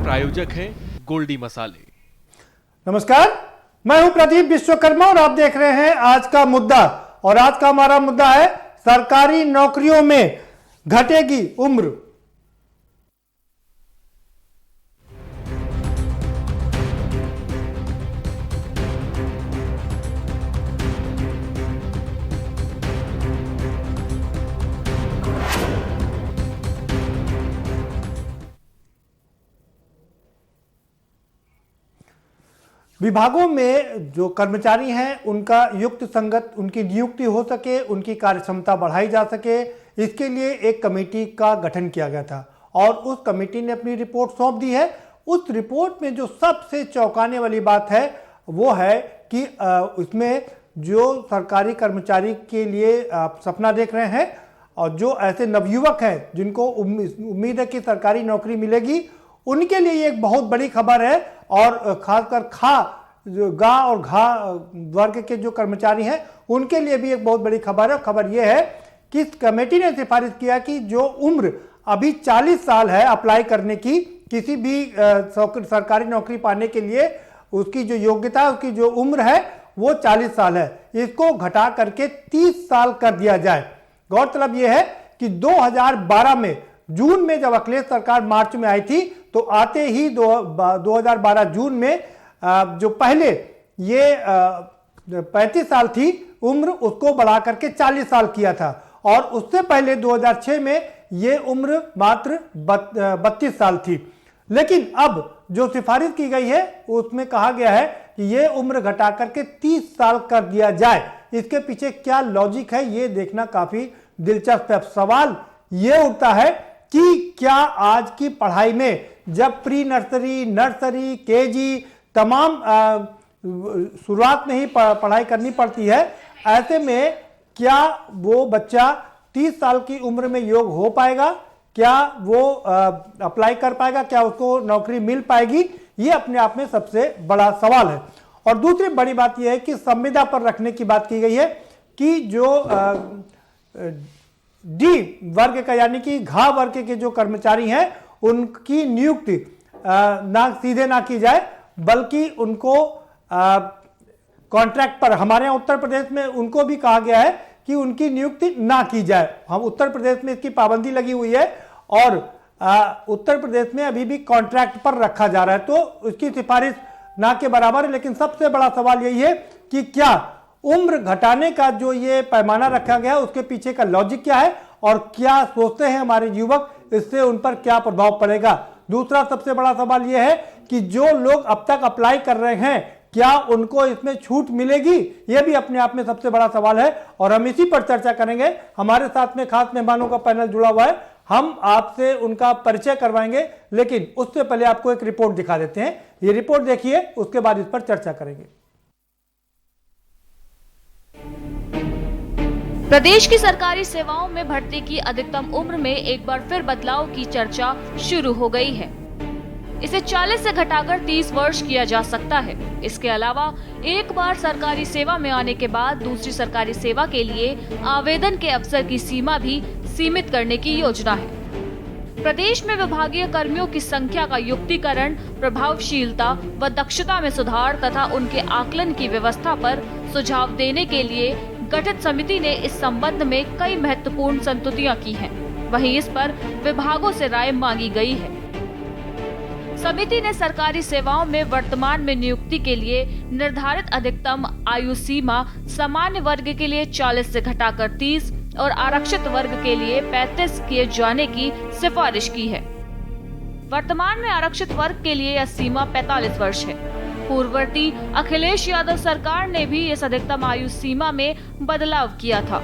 प्रायोजक हैं गोल्डी मसाले। नमस्कार, मैं हूं प्रदीप विश्वकर्मा और आप देख रहे हैं आज का मुद्दा। और आज का हमारा मुद्दा है सरकारी नौकरियों में घटेगी उम्र। विभागों में जो कर्मचारी हैं उनका युक्त संगत उनकी नियुक्ति हो सके, उनकी कार्य क्षमता बढ़ाई जा सके, इसके लिए एक कमेटी का गठन किया गया था और उस कमेटी ने अपनी रिपोर्ट सौंप दी है। उस रिपोर्ट में जो सबसे चौंकाने वाली बात है वो है कि उसमें जो सरकारी कर्मचारी के लिए आप सपना देख रहे हैं और जो ऐसे नवयुवक हैं जिनको उम्मीद है कि सरकारी नौकरी मिलेगी, उनके लिए एक बहुत बड़ी खबर है। और खासकर जो गा और घा वर्ग के जो कर्मचारी हैं उनके लिए भी एक बहुत बड़ी खबर है। खबर यह है कि इस कमेटी ने सिफारिश किया कि जो उम्र अभी 40 साल है अप्लाई करने की, किसी भी सरकारी नौकरी पाने के लिए उसकी जो योग्यता है, उसकी जो उम्र है वो 40 साल है, इसको घटा करके 30 साल कर दिया जाए। गौरतलब यह है कि 2012 में जून में जब अखिलेश सरकार मार्च में आई थी तो आते ही 2012 जून में जो पहले ये 35 साल थी उम्र, उसको बढ़ा करके 40 साल किया था और उससे पहले 2006 में ये उम्र मात्र 32 साल थी। लेकिन अब जो सिफारिश की गई है उसमें कहा गया है कि ये उम्र घटा करके 30 साल कर दिया जाए। इसके पीछे क्या लॉजिक है ये देखना काफी दिलचस्प है। सवाल ये उठता है कि क्या आज की पढ़ाई में जब प्री नर्सरी, नर्सरी, केजी तमाम शुरुआत में ही पढ़ाई करनी पड़ती है, ऐसे में क्या वो बच्चा 30 साल की उम्र में योग्य हो पाएगा? क्या वो अप्लाई कर पाएगा? क्या उसको नौकरी मिल पाएगी? ये अपने आप में सबसे बड़ा सवाल है। और दूसरी बड़ी बात यह है कि संविदा पर रखने की बात की गई है कि जो डी वर्ग का यानी कि घा वर्ग के जो कर्मचारी हैं उनकी नियुक्ति ना सीधे ना की जाए, बल्कि उनको कॉन्ट्रैक्ट पर, हमारे यहाँ उत्तर प्रदेश में उनको भी कहा गया है कि उनकी नियुक्ति ना की जाए। हम उत्तर प्रदेश में इसकी पाबंदी लगी हुई है और उत्तर प्रदेश में अभी भी कॉन्ट्रैक्ट पर रखा जा रहा है, तो उसकी सिफारिश ना के बराबर है। लेकिन सबसे बड़ा सवाल यही है कि क्या उम्र घटाने का जो ये पैमाना रखा गया है उसके पीछे का लॉजिक क्या है और क्या सोचते हैं हमारे युवक, इससे उन पर क्या प्रभाव पड़ेगा। दूसरा सबसे बड़ा सवाल यह है कि जो लोग अब तक अप्लाई कर रहे हैं क्या उनको इसमें छूट मिलेगी, यह भी अपने आप में सबसे बड़ा सवाल है और हम इसी पर चर्चा करेंगे। हमारे साथ में खास मेहमानों का पैनल जुड़ा हुआ है, हम आपसे उनका परिचय करवाएंगे, लेकिन उससे पहले आपको एक रिपोर्ट दिखा देते हैं। ये रिपोर्ट देखिए, उसके बाद इस पर चर्चा करेंगे। प्रदेश की सरकारी सेवाओं में भर्ती की अधिकतम उम्र में एक बार फिर बदलाव की चर्चा शुरू हो गई है। इसे 40 से घटाकर 30 वर्ष किया जा सकता है। इसके अलावा एक बार सरकारी सेवा में आने के बाद दूसरी सरकारी सेवा के लिए आवेदन के अवसर की सीमा भी सीमित करने की योजना है। प्रदेश में विभागीय कर्मियों की संख्या का युक्तिकरण, प्रभावशीलता व दक्षता में सुधार तथा उनके आकलन की व्यवस्था पर सुझाव देने के लिए गठित समिति ने इस संबंध में कई महत्वपूर्ण संस्तुतियां की हैं। वहीं इस पर विभागों से राय मांगी गई है। समिति ने सरकारी सेवाओं में वर्तमान में नियुक्ति के लिए निर्धारित अधिकतम आयु सीमा सामान्य वर्ग के लिए 40 से घटाकर 30 और आरक्षित वर्ग के लिए 35 किए जाने की सिफारिश की है। वर्तमान में आरक्षित वर्ग के लिए यह सीमा 45 वर्ष है। पूर्ववर्ती अखिलेश यादव सरकार ने भी इस अधिकतम आयु सीमा में बदलाव किया था।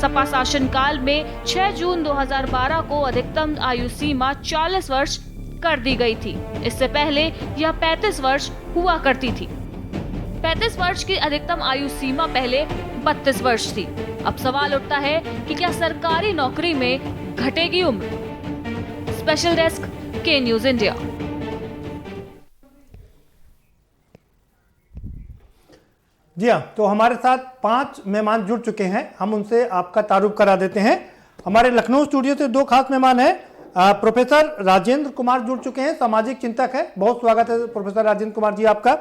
सपा शासन काल में 6 जून 2012 को अधिकतम आयु सीमा 40 वर्ष कर दी गई थी। इससे पहले यह 35 वर्ष हुआ करती थी। 35 वर्ष की अधिकतम आयु सीमा पहले 32 वर्ष थी। अब सवाल उठता है कि क्या सरकारी नौकरी में घटेगी उम्र? स्पेशल डेस्क, के न्यूज इंडिया। जी हाँ, तो हमारे साथ 5 मेहमान जुड़ चुके हैं, हम उनसे आपका तारुफ करा देते हैं। हमारे लखनऊ स्टूडियो से 2 खास मेहमान हैं। प्रोफेसर राजेंद्र कुमार जुड़ चुके हैं, सामाजिक चिंतक है। बहुत स्वागत है प्रोफेसर राजेंद्र कुमार जी आपका।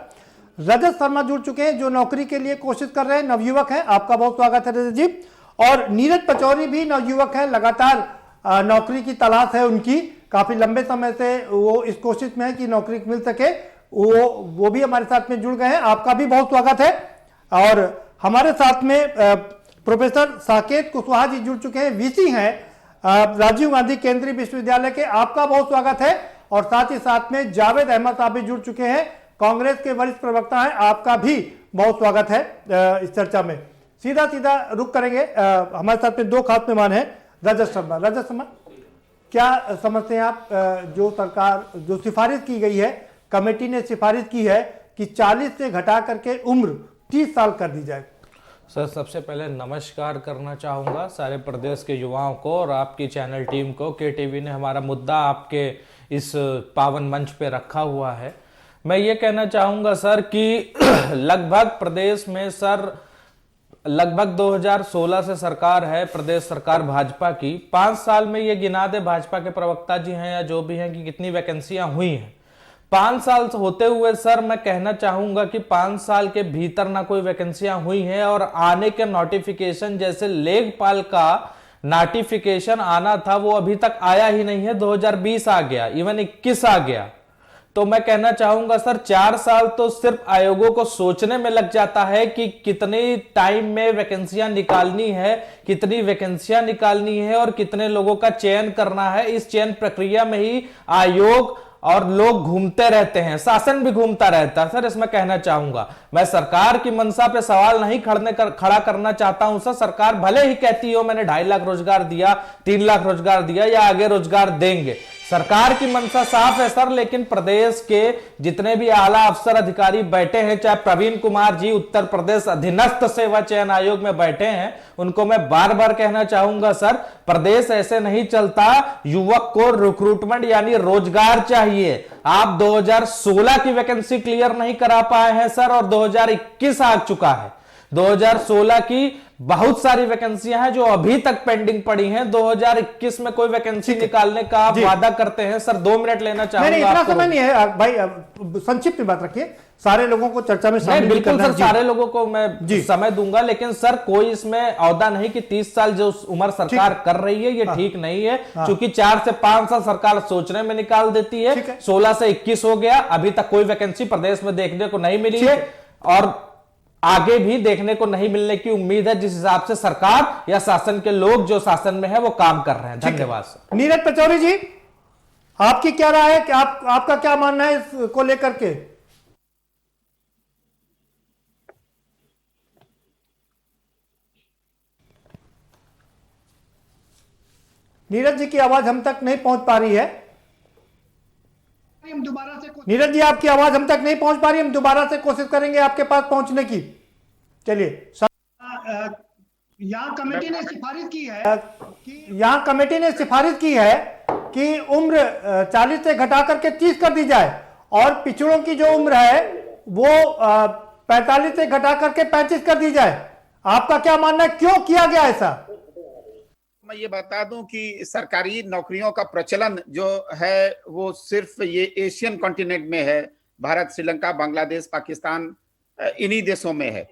रजत शर्मा जुड़ चुके हैं जो नौकरी के लिए कोशिश कर रहे हैं, नवयुवक हैं, आपका बहुत स्वागत है रजत जी। और नीरज पचौरी भी नवयुवक है, लगातार नौकरी की तलाश है उनकी, काफी लंबे समय से वो इस कोशिश में है कि नौकरी मिल सके, वो भी हमारे साथ में जुड़ गए हैं, आपका भी बहुत स्वागत है। और हमारे साथ में प्रोफेसर साकेत कुशवाहा जी जुड़ चुके हैं, वीसी हैं राजीव गांधी केंद्रीय विश्वविद्यालय के, आपका बहुत स्वागत है। और साथ ही साथ में जावेद अहमद साहब भी जुड़ चुके हैं, कांग्रेस के वरिष्ठ प्रवक्ता हैं, आपका भी बहुत स्वागत है इस चर्चा में। सीधा सीधा रुक करेंगे, हमारे साथ में दो खास मेहमान हैं। रजत शर्मा, क्या समझते हैं आप, जो सरकार जो सिफारिश की गई है, कमेटी ने सिफारिश की है कि 40 से घटा करके उम्र 30 साल कर दी जाए? सर, सबसे पहले नमस्कार करना चाहूँगा सारे प्रदेश के युवाओं को और आपकी चैनल टीम को। KTV ने हमारा मुद्दा आपके इस पावन मंच पे रखा हुआ है। मैं ये कहना चाहूँगा सर कि लगभग प्रदेश में सर लगभग 2016 से सरकार है, प्रदेश सरकार भाजपा की। 5 साल में ये गिना दे भाजपा के प्रवक्ता जी हैं या जो भी हैं कि कितनी वैकेंसियां हुई हैं। 5 साल होते हुए सर मैं कहना चाहूंगा कि 5 साल के भीतर ना कोई वैकेंसियां हुई हैं और आने के नोटिफिकेशन जैसे लेखपाल का नोटिफिकेशन आना था वो अभी तक आया ही नहीं है। 2020 आ गया, इवन 21 आ गया। तो मैं कहना चाहूंगा सर 4 साल तो सिर्फ आयोगों को सोचने में लग जाता है कि कितने टाइम में वैकेंसियां निकालनी है, कितनी वैकेंसियां निकालनी है और कितने लोगों का चयन करना है। इस चयन प्रक्रिया में ही आयोग और लोग घूमते रहते हैं, शासन भी घूमता रहता है। सर इसमें कहना चाहूंगा, मैं सरकार की मंशा पे सवाल नहीं खड़ा करना चाहता हूं सर। सरकार भले ही कहती हो मैंने 2.5 लाख रोजगार दिया, 3 लाख रोजगार दिया या आगे रोजगार देंगे, सरकार की मंशा साफ है सर। लेकिन प्रदेश के जितने भी आला अफसर अधिकारी बैठे हैं, चाहे प्रवीण कुमार जी उत्तर प्रदेश अधीनस्थ सेवा चयन आयोग में बैठे हैं, उनको मैं बार बार कहना चाहूंगा सर, प्रदेश ऐसे नहीं चलता। युवक को रिक्रूटमेंट यानी रोजगार चाहिए। आप 2016 की वैकेंसी क्लियर नहीं करा पाए हैं सर और 2021 आ चुका है। 2016 की बहुत सारी वैकेंसियां हैं जो अभी तक पेंडिंग पड़ी हैं। 2021 में कोई वैकेंसी निकालने का आप वादा करते हैं सर। 2 मिनट लेना चाहूंगा। नहीं, इतना समय नहीं है भाई, संक्षिप्त में बात रखिए, सारे लोगों को चर्चा में शामिल बिल्कुल सर, सारे लोगों को मैं समय दूंगा। लेकिन सर कोई इसमें औदा नहीं कि 30 साल जो उम्र सरकार कर रही है ये ठीक नहीं है, क्योंकि 4 से 5 साल सरकार सोचने में निकाल देती है। 16 से 21 हो गया, अभी तक कोई वैकेंसी प्रदेश में देखने को नहीं मिली है और आगे भी देखने को नहीं मिलने की उम्मीद है, जिस हिसाब से सरकार या शासन के लोग जो शासन में है वो काम कर रहे हैं। धन्यवाद सर। नीरज पचौरी जी, आपकी क्या राय है कि आपका क्या मानना है इसको लेकर के? नीरज जी की आवाज हम तक नहीं पहुंच पा रही है। हम दोबारा से नीरज जी आपकी आवाज हम तक नहीं पहुंच पा रही, हम दोबारा से कोशिश करेंगे आपके पास पहुंचने की। चलिए, यहाँ कमेटी ने सिफारिश की है कि उम्र 40 से घटा करके 30 कर दी जाए और पिछड़ों की जो उम्र है वो 45 से घटा करके 35 कर दी जाए। आपका क्या मानना है, क्यों किया गया ऐसा? मैं ये बता दूं कि सरकारी नौकरियों का प्रचलन जो है वो सिर्फ ये एशियन कॉन्टिनेंट में है। भारत, श्रीलंका, बांग्लादेश, पाकिस्तान, इन्हीं देशों में है।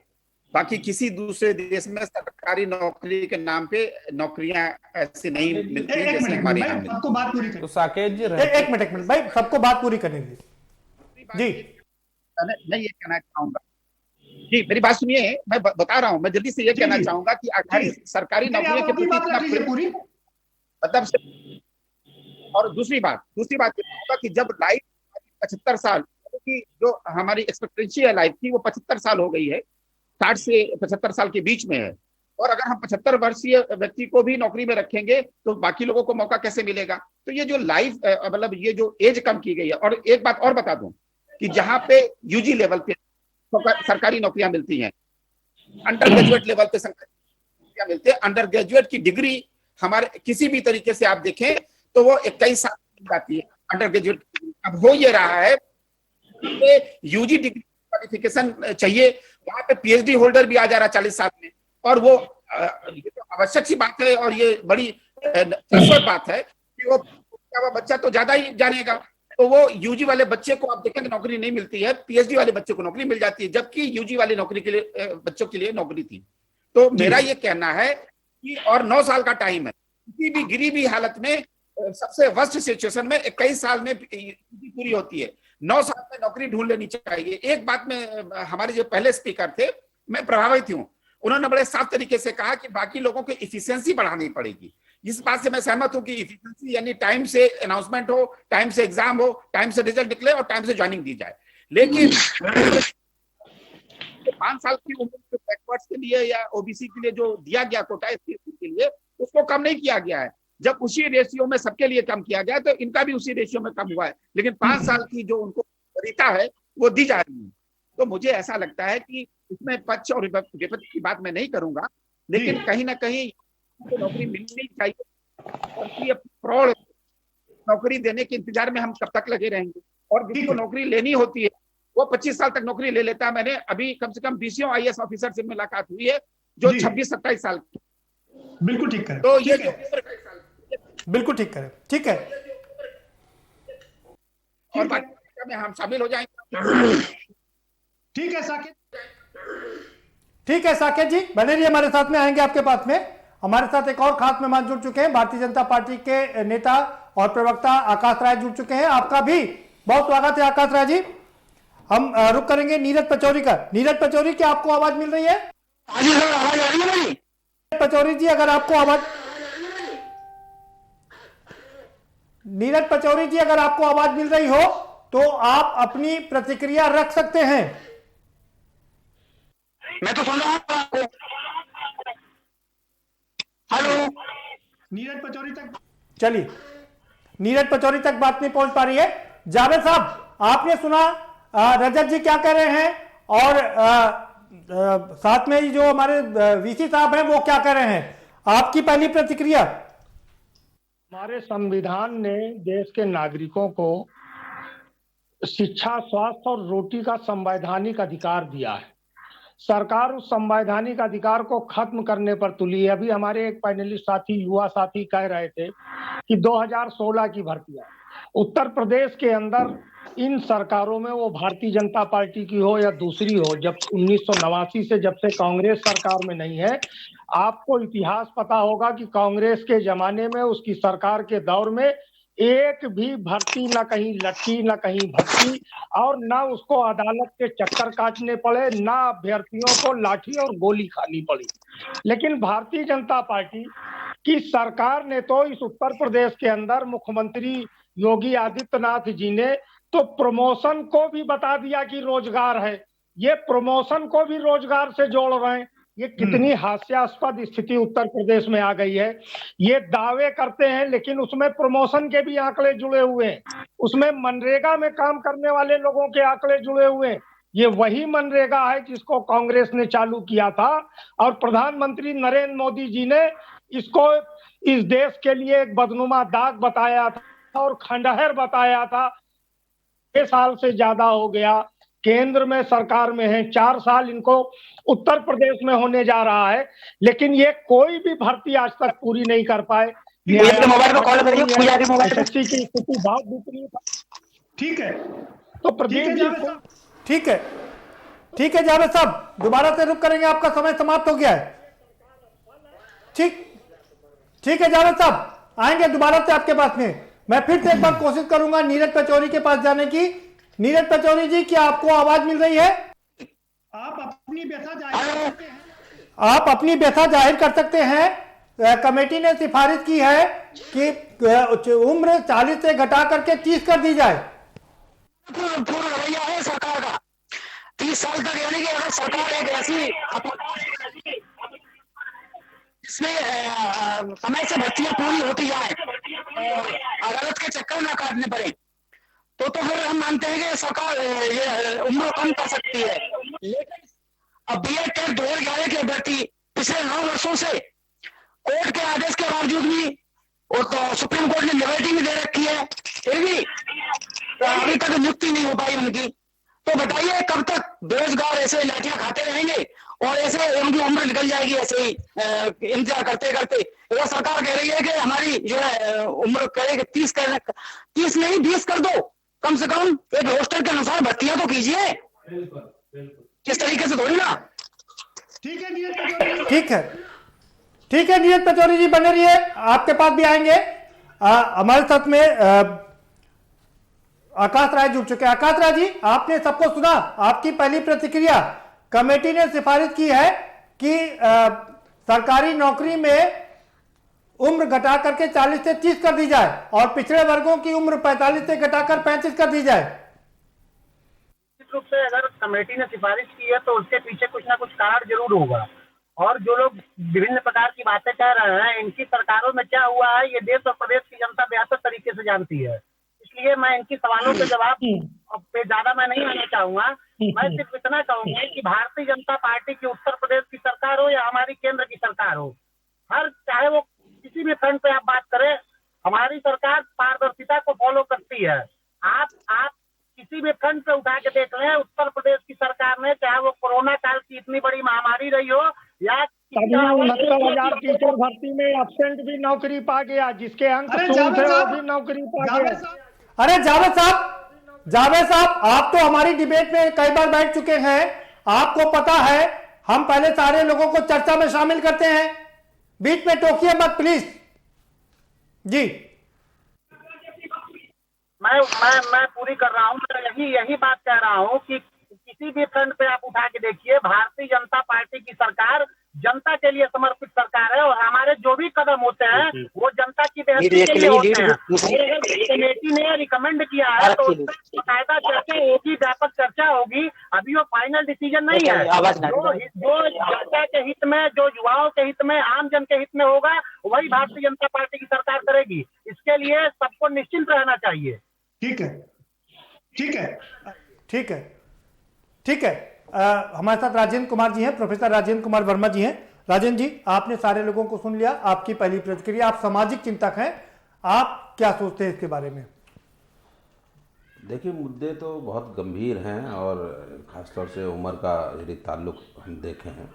बाकी किसी दूसरे देश में सरकारी नौकरी के नाम पे नौकरियां ऐसी नहीं मिलती जैसे हमारे यहाँ मिलती। सबको बात पूरी तो साकेत जी एक मिनट भाई, सबको बात पूरी करने दीजिए जी। मैं ये कहना चाहूंगा जी, मेरी बात सुनिए, मैं बता रहा हूं। मैं जल्दी से ये कहना चाहूंगा कि आखिर सरकारी नौकरियों के प्रति पूरी मतलब से, और दूसरी बात ये होगा कि जब लाइफ 75 साल, क्योंकि जो हमारी एक्सपेक्टेंसी है लाइफ की वो 75 साल हो गई है, 60 से 75 साल के बीच में है। और अगर हम 75 वर्षीय व्यक्ति को भी नौकरी में रखेंगे तो बाकी लोगों को मौका कैसे मिलेगा? तो ये जो लाइफ मतलब ये जो एज कम की गई है। और एक बात और बता दूं कि जहां पे यूजी लेवल पे सरकारी नौकरियां मिलती हैं, अंडर ग्रेजुएट लेवल पे नौकरियां मिलती है। अंडर ग्रेजुएट की डिग्री हमारे किसी भी तरीके से आप देखें तो वो 21 साल मिल जाती है अंडर ग्रेजुएट। अब हो ये रहा है यूजी डिग्री क्वालिफिकेशन चाहिए, वहां पे पीएचडी होल्डर भी आ जा रहा है 40 साल में। और वो आवश्यक सी बात है और ये बड़ी शाश्वत बात है कि वो हुआ बच्चा तो ज्यादा ही जानेगा। तो वो यूजी वाले बच्चे को आप देखेंगे नौकरी नहीं मिलती है, पीएचडी वाले बच्चे को नौकरी मिल जाती है, जबकि यूजी वाली नौकरी के लिए बच्चों के लिए नौकरी थी। तो मेरा ये कहना है कि और 9 साल का टाइम है, किसी भी गिरी भी हालत में, सबसे वर्स्ट सिचुएशन में 21 साल में पूरी होती है, 9 साल में नौकरी ढूंढ लेनी चाहिए। एक बात में हमारे जो पहले स्पीकर थे, मैं प्रभावित हूँ, उन्होंने बड़े साफ तरीके से कहा कि बाकी लोगों की इफिशियंसी बढ़ानी पड़ेगी। इस बात से मैं सहमत हूं कि इफिशियंसी यानी टाइम से अनाउंसमेंट हो, टाइम से एग्जाम हो, टाइम से रिजल्ट निकले और टाइम से ज्वाइनिंग दी जाए। लेकिन 5 साल की उम्र के बैकवर्ड्स के लिए या ओबीसी के लिए जो दिया गया कोटा के लिए, उसको कम नहीं किया गया है। जब उसी रेशियो में सबके लिए कम किया गया तो इनका भी उसी रेशियो में कम हुआ है, लेकिन 5 साल की जो उनको वरीयता है वो दी जा रही है। तो मुझे ऐसा लगता है कि इसमें पक्ष और विपक्ष की बात मैं नहीं करूंगा, लेकिन कहीं ना कहीं तो नौकरी मिलनी चाहिए। और ये फ्रॉड नौकरी देने के इंतजार में हम कब तक लगे रहेंगे? और जिसको नौकरी लेनी होती है वो 25 साल तक नौकरी ले लेता है। मैंने अभी कम से कम बीसीओ आईएएस ऑफिसर से मुलाकात हुई है जो 26-27 साल की। बिल्कुल ठीक है। तो ये बिल्कुल ठीक है, ठीक है। और बाकी में हम शामिल हो जाएंगे। ठीक है साकेत, ठीक है साकेत जी, बने रहिए हमारे साथ में, आएंगे आपके पास में। हमारे साथ एक और खास मेहमान जुड़ चुके हैं, भारतीय जनता पार्टी के नेता और प्रवक्ता आकाश राय जुड़ चुके हैं। आपका भी बहुत स्वागत है आकाश राय जी। हम रुक करेंगे नीरज पचौरी का। नीरज पचौरी, क्या आपको आवाज मिल रही है? आवाज आ रही है भाई? पचौरी जी, अगर आपको आवाज, नीरज पचौरी जी, अगर आपको आवाज मिल रही हो तो आप अपनी प्रतिक्रिया रख सकते हैं। मैं तो सुन रहा हूं आपको। हेलो, नीरज पचौरी तक, चलिए, नीरज पचौरी तक बात नहीं पहुंच पा रही है। जावेद साहब, आपने सुना रजत जी क्या कह रहे हैं, और साथ में ही जो हमारे वीसी साहब हैं वो क्या कह रहे हैं, आपकी पहली प्रतिक्रिया? हमारे संविधान ने देश के नागरिकों को शिक्षा, स्वास्थ्य और रोटी का संवैधानिक अधिकार दिया है। सरकार उस संवैधानिक अधिकार को खत्म करने पर तुली है। अभी हमारे एक पैनलिस्ट साथी, युवा साथी कह रहे थे कि 2016 की भर्तियां उत्तर प्रदेश के अंदर इन सरकारों में, वो भारतीय जनता पार्टी की हो या दूसरी हो, जब 1989 से जब से कांग्रेस सरकार में नहीं है, आपको इतिहास पता होगा कि कांग्रेस के जमाने में, उसकी सरकार के दौर में एक भी भर्ती न कहीं लटकी, न कहीं भर्ती, और न उसको अदालत के चक्कर काटने पड़े, न अभ्यर्थियों को लाठी और गोली खानी पड़ी। लेकिन भारतीय जनता पार्टी की सरकार ने तो इस उत्तर प्रदेश के अंदर मुख्यमंत्री योगी आदित्यनाथ जी ने तो प्रमोशन को भी बता दिया कि रोजगार है। ये प्रमोशन को भी रोजगार से जोड़ रहे हैं। ये कितनी हास्यास्पद स्थिति उत्तर प्रदेश में आ गई है। ये दावे करते हैं लेकिन उसमें प्रमोशन के भी आंकड़े जुड़े हुए हैं, उसमें मनरेगा में काम करने वाले लोगों के आंकड़े जुड़े हुए हैं। ये वही मनरेगा है जिसको कांग्रेस ने चालू किया था और प्रधानमंत्री नरेंद्र मोदी जी ने इसको इस देश के लिए एक बदनुमा दाग बताया था और खंडहर बताया था। 6 साल से ज्यादा हो गया, केंद्र में सरकार में है, 4 साल इनको उत्तर प्रदेश में होने जा रहा है, लेकिन ये कोई भी भर्ती आज तक पूरी नहीं कर पाए। मोबाइल में कॉल करिए, की स्थिति बहुत विपरीत है। ठीक है, तो प्रदीप जी, ठीक है, ठीक है जावेद साहब, दोबारा से रुक करेंगे, आपका समय समाप्त हो गया है। ठीक, ठीक है जावेद साहब, आएंगे दोबारा से आपके पास में। मैं फिर से एक बार कोशिश करूंगा नीरज पचौरी के पास जाने की। नीरज पचौरी जी, क्या आपको आवाज मिल रही है? आप अपनी व्यथा जाहिर कर सकते हैं। आप अपनी व्यथा जाहिर कर सकते हैं। कमेटी ने सिफारिश की है कि उम्र 40 से घटा करके 30 कर दी जाए। पूर्ण रवैया है सरकार का 30 साल तक, यानी कि अगर सरकार एक ऐसी इसमें समय से भर्तियां पूरी होती जाए, अदालत के चक्कर ना काटने पड़े, तो फिर हम मानते हैं कि सरकार ये उम्र कम कर सकती है। लेकिन अब बीएड टेट 2011 की अभ्यर्थी पिछले 9 वर्षों से कोर्ट के आदेश के बावजूद भी, और तो सुप्रीम कोर्ट ने लिबर्टी भी दे रखी है, फिर भी अभी तक नियुक्ति नहीं हो पाई उनकी। तो बताइए कब तक बेरोजगार ऐसे लाठियां खाते रहेंगे और ऐसे उनकी उम्र निकल जाएगी ऐसे ही इंतजार करते करते। वो सरकार कह रही है कि हमारी जो है उम्र करेगी 30 नहीं 20 कर दो, कम से कम एक रोस्टर के अनुसार भर्तियां तो कीजिए, किस तरीके से थोड़ी ना। ठीक है नीरज पचौरी जी बने रहिए, आपके पास भी आएंगे। हमारे साथ में आकाश राय जुड़ चुके हैं। आकाश राय जी, आपने सबको सुना, आपकी पहली प्रतिक्रिया, कमेटी ने सिफारिश की है कि सरकारी नौकरी में उम्र घटा करके 40 से 30 कर दी जाए और पिछड़े वर्गों की उम्र 45 से घटाकर 35 कर दी जाए। निश्चित रूप से अगर कमेटी ने सिफारिश की है तो उसके पीछे कुछ ना कुछ कारण जरूर होगा, और जो लोग विभिन्न प्रकार की बातें कह रहे हैं, इनकी सरकारों में क्या हुआ है ये देश और प्रदेश की जनता बेहतर तरीके से जानती है। इसलिए मैं इनकी सवालों के जवाब पे ज्यादा मैं नहीं आना चाहूंगा। मैं सिर्फ इतना कहूंगा कि भारतीय जनता पार्टी की उत्तर प्रदेश की सरकार हो या हमारी केंद्र की सरकार हो, हर चाहे वो किसी भी फ्रंट पे आप बात करें, हमारी सरकार पारदर्शिता को फॉलो करती है। आप किसी भी फ्रंट पे उठा के देख रहे हैं, उत्तर प्रदेश की सरकार ने, चाहे वो कोरोना काल की इतनी बड़ी महामारी रही हो या 69,000 टीचर भर्ती में एब्सेंट भी नौकरी पा गया, जिसके अंक सूट है वो भी नौकरी पा गया। अरे जावेद साहब, आप तो हमारी डिबेट में कई बार बैठ चुके हैं, आपको पता है हम पहले सारे लोगों को चर्चा में शामिल करते हैं, बीच में टोकिए मत प्लीज जी। मैं पूरी कर रहा हूँ, मैं यही बात कह रहा हूँ कि किसी भी फ्रंट पे आप उठा के देखिए, भारतीय जनता पार्टी की सरकार जनता के लिए समर्पित सरकार है, और हमारे जो भी कदम होते हैं वो जनता की बेहतरी के लिए होते हैं। कमेटी ने रिकमेंड किया है तो उसमें बाकायदा चर्चा होगी, व्यापक चर्चा होगी। अभी वो फाइनल डिसीजन नहीं है। जो जनता के हित में, जो युवाओं के हित में, आम जन के हित में होगा, वही भारतीय जनता पार्टी की सरकार करेगी। इसके लिए सबको निश्चिंत रहना चाहिए। ठीक है। हमारे साथ राजेंद्र कुमार जी हैं, प्रोफेसर राजेंद्र कुमार वर्मा जी हैं। राजेंद्र जी, आपने सारे लोगों को सुन लिया, आपकी पहली प्रतिक्रिया, आप सामाजिक चिंतक हैं, आप क्या सोचते हैं इसके बारे में? देखिए, मुद्दे तो बहुत गंभीर हैं और खासतौर से उम्र का यदि ताल्लुक हम देखें हैं।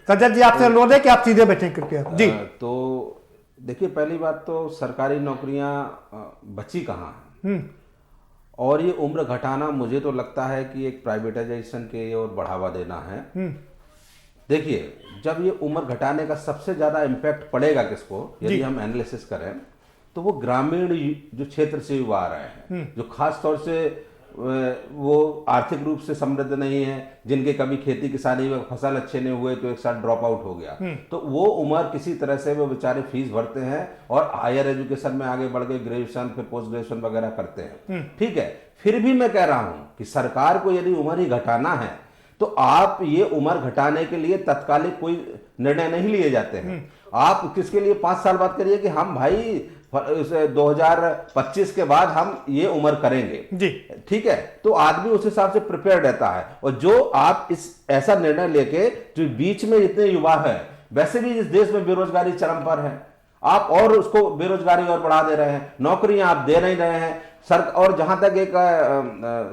सज्जद जी, आपसे अनुरोध है कि आप सीधे बैठें कृपया जी। तो देखिए, पहली बात तो सरकारी नौकरियां बची कहाँ हैं, और ये उम्र घटाना मुझे तो लगता है कि एक प्राइवेटाइजेशन के ओर बढ़ावा देना है। देखिए, जब ये उम्र घटाने का सबसे ज्यादा इम्पैक्ट पड़ेगा किसको, यदि हम एनालिसिस करें तो वो ग्रामीण जो क्षेत्र से युवा आ रहे हैं, जो खास तौर से वो आर्थिक रूप से समृद्ध नहीं है, जिनके कभी खेती किसानी में फसल अच्छे नहीं हुए तो एक साथ ड्रॉप आउट हो गया, तो वो उम्र किसी तरह से वो बेचारे फीस भरते हैं और हायर एजुकेशन में आगे बढ़ गए, ग्रेजुएशन फिर पोस्ट ग्रेजुएशन वगैरह करते हैं। ठीक है, फिर भी मैं कह रहा हूं कि सरकार को यदि उम्र ही घटाना है तो आप ये उम्र घटाने के लिए तत्कालिक कोई निर्णय नहीं लिए जाते हैं। आप किसके लिए 5 साल बाद करिए कि हम भाई 2025 के बाद हम ये उम्र करेंगे जी, ठीक है, तो आदमी उस हिसाब से प्रिपेयर रहता है। और जो आप इस ऐसा निर्णय लेके जो बीच में इतने युवा है, वैसे भी इस देश में बेरोजगारी चरम पर है, आप और उसको बेरोजगारी और बढ़ा दे रहे हैं, नौकरियां आप दे नहीं रहे हैं सर। और जहां तक एक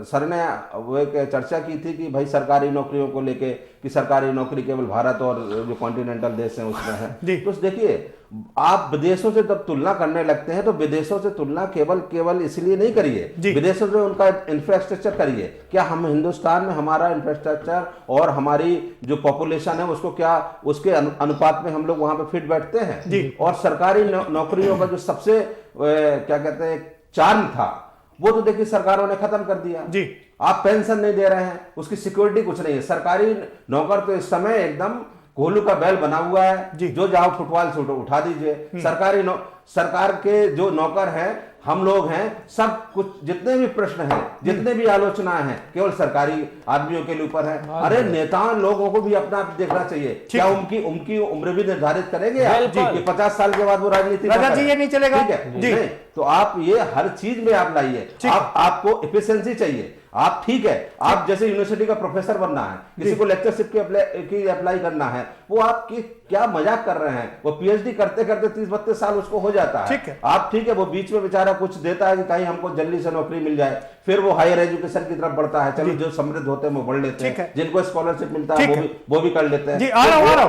सर ने वो एक चर्चा की थी कि भाई सरकारी नौकरियों को लेके कि सरकारी नौकरी केवल भारत और जो कॉन्टिनेंटल देश हैं उसमें है, तो देखिए आप विदेशों से जब तुलना करने लगते हैं तो विदेशों से तुलना केवल इसलिए नहीं करिए, विदेशों से उनका इंफ्रास्ट्रक्चर करिए। क्या हम हिंदुस्तान में हमारा इंफ्रास्ट्रक्चर और हमारी जो पॉपुलेशन है उसको क्या उसके अनुपात में हम लोग वहां पे फिट बैठते हैं? और सरकारी नौकरियों का जो सबसे क्या कहते हैं चार्म था वो तो देखिए सरकारों ने खत्म कर दिया जी। आप पेंशन नहीं दे रहे हैं, उसकी सिक्योरिटी कुछ नहीं है। सरकारी नौकर तो इस समय एकदम कोहलू का बैल बना हुआ है, जो जाओ फुटबॉल से उठा दीजिए। सरकार के जो नौकर हैं, हम लोग हैं, सब कुछ जितने भी प्रश्न हैं, जितने भी आलोचनाएं हैं, केवल सरकारी आदमियों के ऊपर है। अरे नेताओं लोगों को भी अपना देखना चाहिए, क्या उनकी उम्र भी निर्धारित करेंगे कि 50 साल के बाद वो राजनीति ये नहीं चलेगा? ठीक है जी। तो आप ये हर चीज में आप लाइए, आपको एफिशिएंसी चाहिए। आप ठीक है, आप जैसे यूनिवर्सिटी का प्रोफेसर बनना है, किसी को लेक्चरशिप की अप्लाई करना है, वो आपकी क्या मजाक कर रहे हैं, वो पीएचडी करते करते 30-32 साल उसको हो जाता है। आप ठीक है, वो बीच में बेचारा कुछ देता है कि कहीं हमको जल्दी से नौकरी मिल जाए, फिर वो हायर एजुकेशन की तरफ बढ़ता है। चलो जो समृद्ध होते हैं वो बढ़ लेते हैं, जिनको स्कॉलरशिप मिलता है वो भी कर लेते हैं।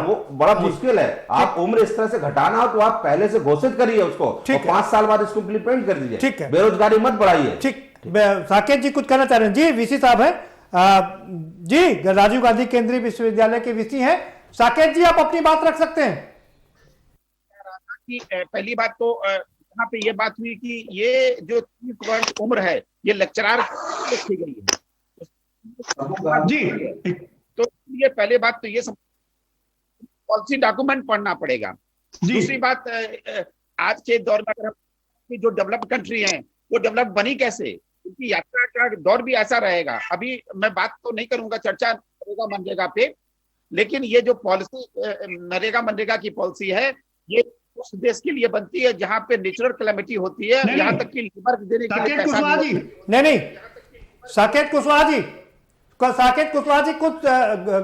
वो बड़ा मुश्किल है। आप उम्र इस तरह से घटाना हो तो आप पहले से घोषित करिए उसको, 5 साल बाद इसको इम्प्लीमेंट कर दीजिए, बेरोजगारी मत बढ़ाइए। ठीक, साकेत जी कुछ कहना चाह रहे हैं? जी वीसी साहब है जी, राजीव गांधी केंद्रीय विश्वविद्यालय के वीसी हैं। साकेत जी आप अपनी बात रख सकते हैं। कि पहली बात तो यहाँ पे ये बात हुई कि ये जो 30 वर्ष उम्र है ये लेक्चरार की गई है जी। तो ये पहले बात तो ये सब पॉलिसी डॉक्यूमेंट पढ़ना पड़ेगा। दूसरी बात, आज के दौर में अगर जो डेवलप्ड कंट्री हैं वो डेवलप बनी कैसे, उनकी यात्रा का दौर भी ऐसा रहेगा। अभी मैं बात तो नहीं करूंगा, चर्चा करेगा मनरेगा पे, लेकिन ये जो पॉलिसी मनरेगा की पॉलिसी है ये उस देश के लिए बनती है जहां पे नेचुरल कैलेमिटी होती है, यहाँ तक कि लेबर देने के लिए पैसा नहीं। साकेत कुशवाहा जी कुछ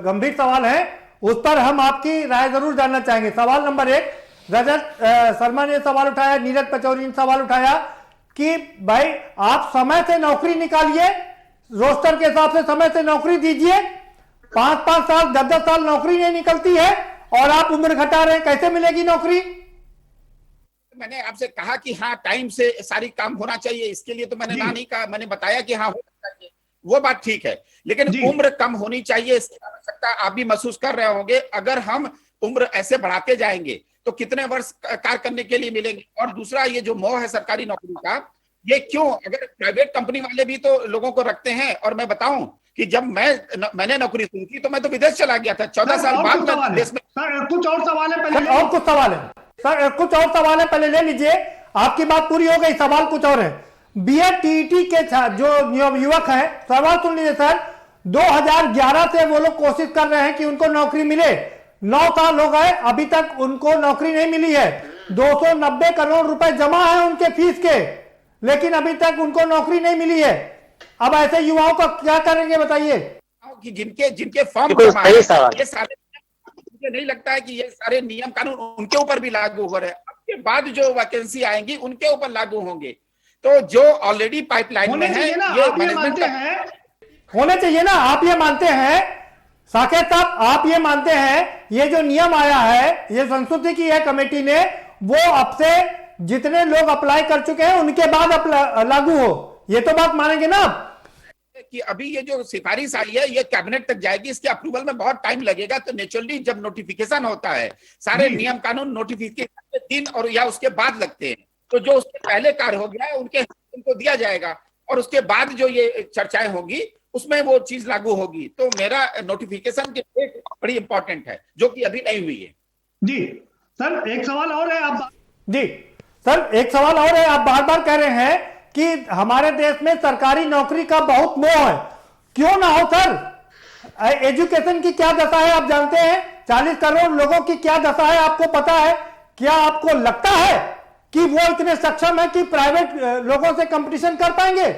गंभीर सवाल है, उस पर हम आपकी राय जरूर जानना चाहेंगे। सवाल नंबर 1, रजत शर्मा ने सवाल उठाया, नीरज पचौरी ने सवाल उठाया कि भाई आप समय से नौकरी निकालिए, रोस्टर के हिसाब से समय से नौकरी दीजिए, 5-5 साल 10-10 साल नौकरी नहीं निकलती है और आप उम्र घटा रहे हैं, कैसे मिलेगी नौकरी? मैंने आपसे कहा कि हाँ टाइम से सारी काम होना चाहिए, इसके लिए तो मैंने ना नहीं कहा, मैंने बताया कि हाँ होना चाहिए, वो बात ठीक है, लेकिन उम्र कम होनी चाहिए, इसकी आवश्यकता आप भी महसूस कर रहे होंगे। अगर हम उम्र ऐसे बढ़ाते जाएंगे तो कितने वर्ष कार्य करने के लिए मिलेंगे। और दूसरा, ये जो मोह है सरकारी नौकरी का, ये क्यों? अगर प्राइवेट कंपनी वाले भी तो लोगों को रखते हैं, और मैं बताऊं कि जब मैंने नौकरी शुरू की तो मैं तो विदेश चला गया था, 14 साल बाद में देश में। कुछ और सवाल है पहले, और कुछ सवाल है सर, कुछ और सवाल है पहले ले लीजिए, आपकी बात पूरी हो गई, सवाल कुछ और है। बीएड टीईटी के जो युवक हैं, सवाल सुन लीजिए सर। 2011 से वो लोग कोशिश कर रहे हैं कि उनको नौकरी मिले, 9 साल हो गए, अभी तक उनको नौकरी नहीं मिली है। 290 करोड़ रुपए जमा है उनके फीस के, लेकिन अभी तक उनको नौकरी नहीं मिली है। अब ऐसे युवाओं का क्या करेंगे बताइए? कि जिनके फॉर्म जमा है, ये सारे, मुझे नहीं लगता है कि ये सारे नियम कानून उनके ऊपर भी लागू हो रहे हैं। अब के बाद जो वैकेंसी आएंगी उनके ऊपर लागू होंगे। तो जो ऑलरेडी पाइपलाइन में है, ये मैनेजमेंट होने चाहिए ना, आप ये मानते हैं साकेत साहब, आप ये मानते हैं ये जो नियम आया है, ये संशोधित की है कमेटी ने, वो अब से जितने लोग अप्लाई कर चुके हैं उनके बाद लागू हो, ये तो बात मानेंगे ना आप? कि अभी ये जो सिफारिश आई है ये कैबिनेट तक जाएगी, इसके अप्रूवल में बहुत टाइम लगेगा। तो नेचुरली जब नोटिफिकेशन होता है, सारे नियम कानून नोटिफिकेशन के दिन और या उसके बाद लगते हैं, तो जो उसके पहले कार्य हो गया है उनको दिया जाएगा, और उसके बाद जो ये चर्चाएं होगी उसमें वो चीज लागू होगी। तो मेरा नोटिफिकेशन की डेट बड़ी इंपॉर्टेंट है, जो कि अभी नहीं हुई है। जी सर, एक सवाल और है। आप जी सर, एक सवाल और है। आप बार बार कह रहे हैं कि हमारे देश में सरकारी नौकरी का बहुत मोह है, क्यों ना हो सर? एजुकेशन की क्या दशा है आप जानते हैं, 40 करोड़ लोगों की क्या दशा है आपको पता है? क्या आपको लगता है कि वो इतने सक्षम है कि प्राइवेट लोगों से कंपटीशन कर पाएंगे?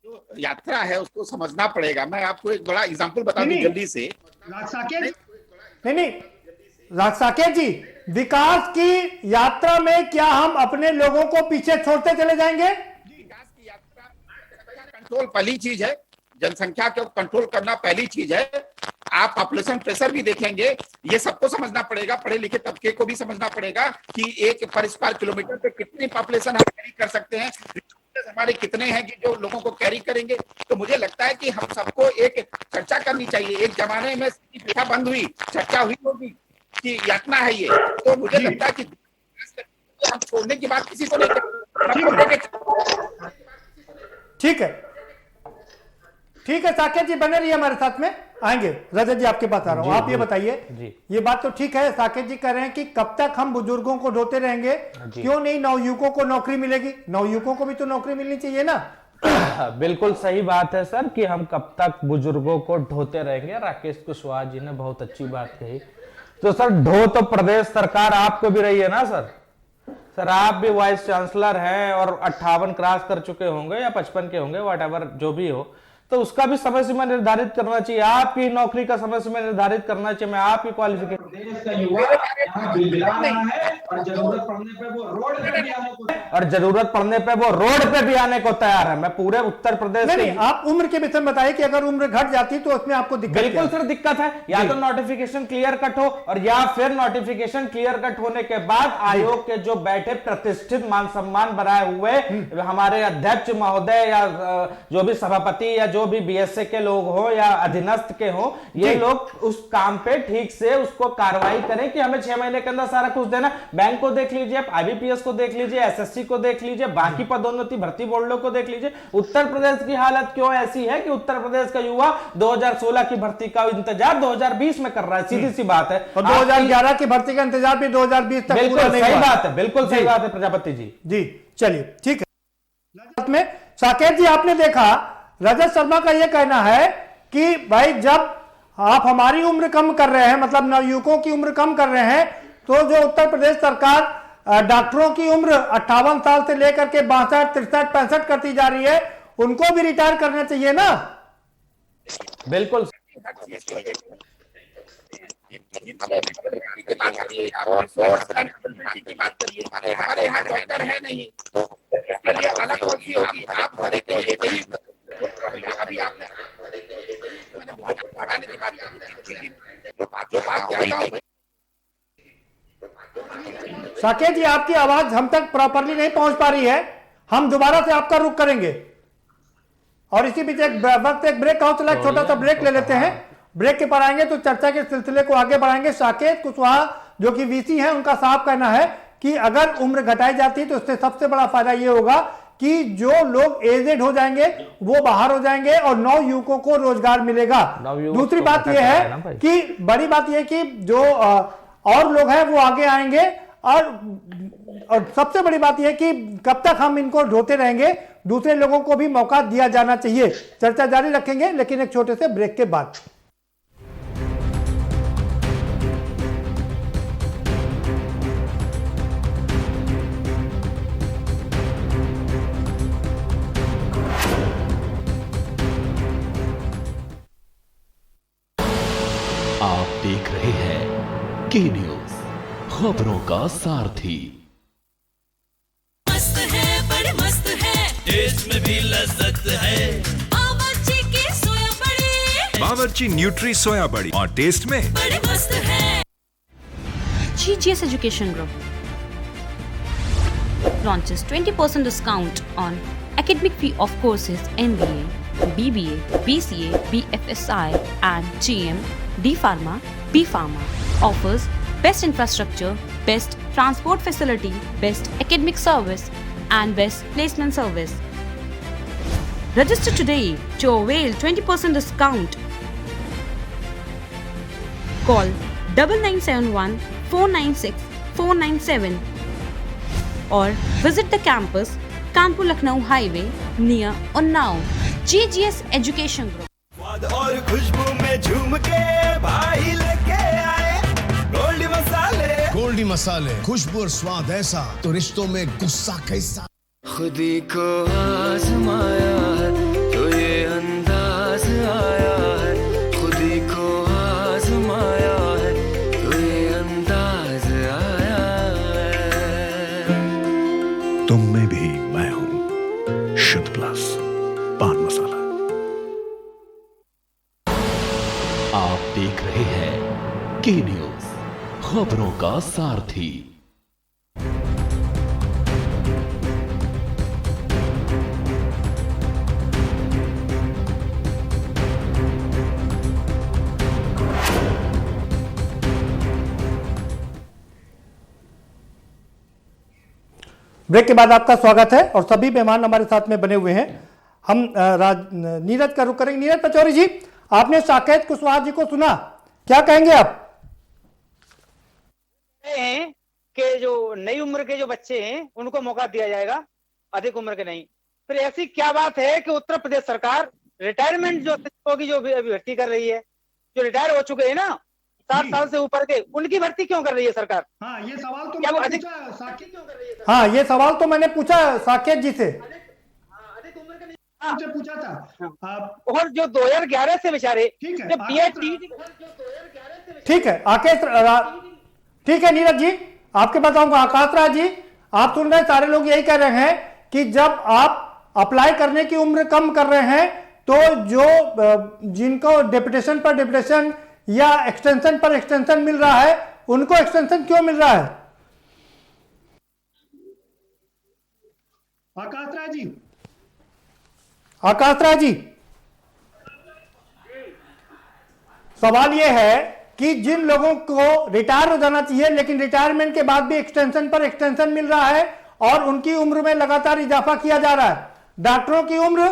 जो यात्रा है उसको समझना पड़ेगा। मैं आपको एक बड़ा एग्जांपल बता दूं जल्दी से। नहीं साकेत जी, विकास की यात्रा में क्या हम अपने लोगों को पीछे छोड़ते चले जाएंगे? विकास की यात्रा कंट्रोल पहली चीज है, जनसंख्या को कंट्रोल करना पहली चीज है। आप पॉपुलेशन प्रेशर भी देखेंगे, ये सबको समझना पड़ेगा, पढ़े लिखे तबके को भी समझना पड़ेगा कि एक पर स्क्वायर किलोमीटर पे कितनी पॉपुलेशन हम कैरी कर सकते हैं, हमारे कितने हैं कि जो लोगों को कैरी करेंगे। तो मुझे लगता है कि हम सबको एक चर्चा करनी चाहिए। एक जमाने में प्रथा बंद हुई, चर्चा हुई होगी कि यातना है ये, तो मुझे लगता है कि हम छोड़ने की बात किसी को नहीं करेंगे। ठीक है साकेत जी, बने रहिए हमारे साथ में, आएंगे। रजत जी आपके पास आ रहा हूं, आप ये बताइए, ये बात तो ठीक है, साकेत जी कह रहे हैं कि कब तक हम बुजुर्गों को ढोते रहेंगे, क्यों नहीं नवयुवकों को नौकरी मिलेगी? नवयुवकों को भी तो नौकरी मिलनी चाहिए ना। बिल्कुल सही बात है सर, कि हम कब तक बुजुर्गों को ढोते रहेंगे। राकेश कुशवाहा जी ने बहुत अच्छी बात कही। तो सर ढो तो प्रदेश सरकार आपको भी रही है ना सर, सर आप भी वाइस चांसलर हैं और 58 क्रॉस कर चुके होंगे या 55 के होंगे, व्हाटएवर जो भी हो, तो उसका भी समय सीमा निर्धारित करना चाहिए। आपकी नौकरी का समय सीमा निर्धारित करना चाहिए। मैं आपकी क्वालिफिकेशन और जरूरत पड़ने पे वो रोड पे भी आने को तैयार है। मैं पूरे उत्तर प्रदेश नहीं, आप उम्र के विषय में बताइए कि अगर उम्र घट जाती तो उसमें आपको दिक्कत? बिल्कुल सर दिक्कत है। या तो नोटिफिकेशन क्लियर कट हो और या फिर नोटिफिकेशन क्लियर कट होने के बाद आयोग के जो बैठे प्रतिष्ठित मान सम्मान बनाए हुए हमारे अध्यक्ष महोदय या जो भी सभापति या जो भी बीएसए के लोग हो या अधीनस्थ के हो, ये लोग उस काम पे ठीक से उसको कार्रवाई करें कि हमें 6 महीने के अंदर सारा कुछ देना। बैंक को देख लीजिए, आईबीपीएस को देख लीजिए, एसएससी को देख लीजिए, बाकी पदोन्नति भर्ती बोर्डों को देख लीजिए। उत्तर प्रदेश की हालत क्यों ऐसी है कि उत्तर प्रदेश का युवा 2016 की भर्ती का इंतजार 2020 में कर रहा है। सीधी सी बात है। और 2011 की भर्ती का इंतजार भी 2020 तक पूरा नहीं हुआ। सही बात है, बिल्कुल सही बात है प्रजापति जी। जी चलिए ठीक है। में साकेत जी आपने देखा, रजत शर्मा का यह कहना है कि भाई जब आप हमारी उम्र कम कर रहे हैं, मतलब नवयुवकों की उम्र कम कर रहे हैं, तो जो उत्तर प्रदेश सरकार डॉक्टरों की उम्र 58 साल से लेकर के 62, 63, 65 करती जा रही है, उनको भी रिटायर करना चाहिए ना? बिल्कुल हमारे यहाँ डॉक्टर है नहीं, अलग होगी होगी। आप अभी आपने साकेत जी आपकी आवाज हम तक प्रॉपरली नहीं पहुंच पा रही है, हम दोबारा से आपका रुख करेंगे। और इसी बीच एक वक्त एक ब्रेक का चला, छोटा सा ब्रेक ले लेते हैं। ब्रेक के पर आएंगे तो चर्चा के सिलसिले को आगे बढ़ाएंगे। साकेत कुशवाहा जो कि वीसी हैं, उनका साफ कहना है कि अगर उम्र घटाई जाती तो इससे सबसे बड़ा फायदा ये होगा कि जो लोग एजेड हो जाएंगे वो बाहर हो जाएंगे और नव युवकों को रोजगार मिलेगा। दूसरी बात यह है कि बड़ी बात यह कि जो और लोग हैं वो आगे आएंगे और सबसे बड़ी बात यह कि कब तक हम इनको ढोते रहेंगे, दूसरे लोगों को भी मौका दिया जाना चाहिए। चर्चा जारी रखेंगे लेकिन एक छोटे से ब्रेक के बाद। आप देख रहे हैं के न्यूज, खबरों का सारथी। मस्त है, बड़े मस्त है, टेस्ट में भी लज्जत है। बावर्ची की सोया बड़ी, बावर्ची न्यूट्री सोया बड़ी और टेस्ट में बड़े मस्त है। GGS Education Group launches 20% discount on academic fee of courses MBA, BBA, BCA, BFSI and GM, D Pharma, B Pharma. Offers best infrastructure, best transport facility, best academic service and best placement service. Register today to avail 20% discount. Call 9971 496 497 or visit the campus Kanpur Lucknow Highway near Unnao. GGS Education Group. स्वाद और खुशबू में झूम के भाई लेके आए गोल्डी मसाले। गोल्डी मसाले, खुशबू और स्वाद ऐसा तो रिश्तों में गुस्सा कैसा। खुदी को आजमाया है तो ये अंदाज आया है, खुदी को आजमाया है तो ये अंदाज आया है। तुम में भी मैं हूँ, शुद्ध प्लस पान मसाला। आप देख रहे हैं के न्यूज, खबरों का सारथी। ब्रेक के बाद आपका स्वागत है और सभी मेहमान हमारे साथ में बने हुए हैं। हम नीरज का रुख करेंगे। नीरज पचौरी जी, आपने साकेत कुशवाहा जी को सुना, क्या कहेंगे आप? कि जो नई उम्र के जो बच्चे हैं उनको मौका दिया जाएगा, अधिक उम्र के नहीं। फिर ऐसी क्या बात है कि उत्तर प्रदेश सरकार रिटायरमेंट जो शिक्षकों की जो अभी भर्ती कर रही है, जो रिटायर हो चुके हैं ना, 60 साल से ऊपर के, उनकी भर्ती क्यों कर रही है सरकार? हाँ, ये सवाल तो क्या वो मैंने अधिक पूछा साकेत क्यों कर रही है? हाँ, ये सवाल तो मैंने पूछा साकेत जी से, हाँ, पूछा था। और जो 2011 से बेचारे ठीक है, जो PhD ठीक है ठीक है नीरज जी, आपके बताऊंगा। आकाश राज जी, आप सुन रहे हैं, सारे लोग यही कह रहे हैं कि जब आप अप्लाई करने की उम्र कम कर रहे हैं तो जो जिनको डेपुटेशन पर डेपुटेशन या एक्सटेंशन पर एक्सटेंशन मिल रहा है, उनको एक्सटेंशन क्यों मिल रहा है? आकाश राज जी, आकाश राज जी, सवाल यह है कि जिन लोगों को रिटायर हो जाना चाहिए लेकिन रिटायरमेंट के बाद भी एक्सटेंशन पर एक्सटेंशन मिल रहा है और उनकी उम्र में लगातार इजाफा किया जा रहा है। डॉक्टरों की उम्र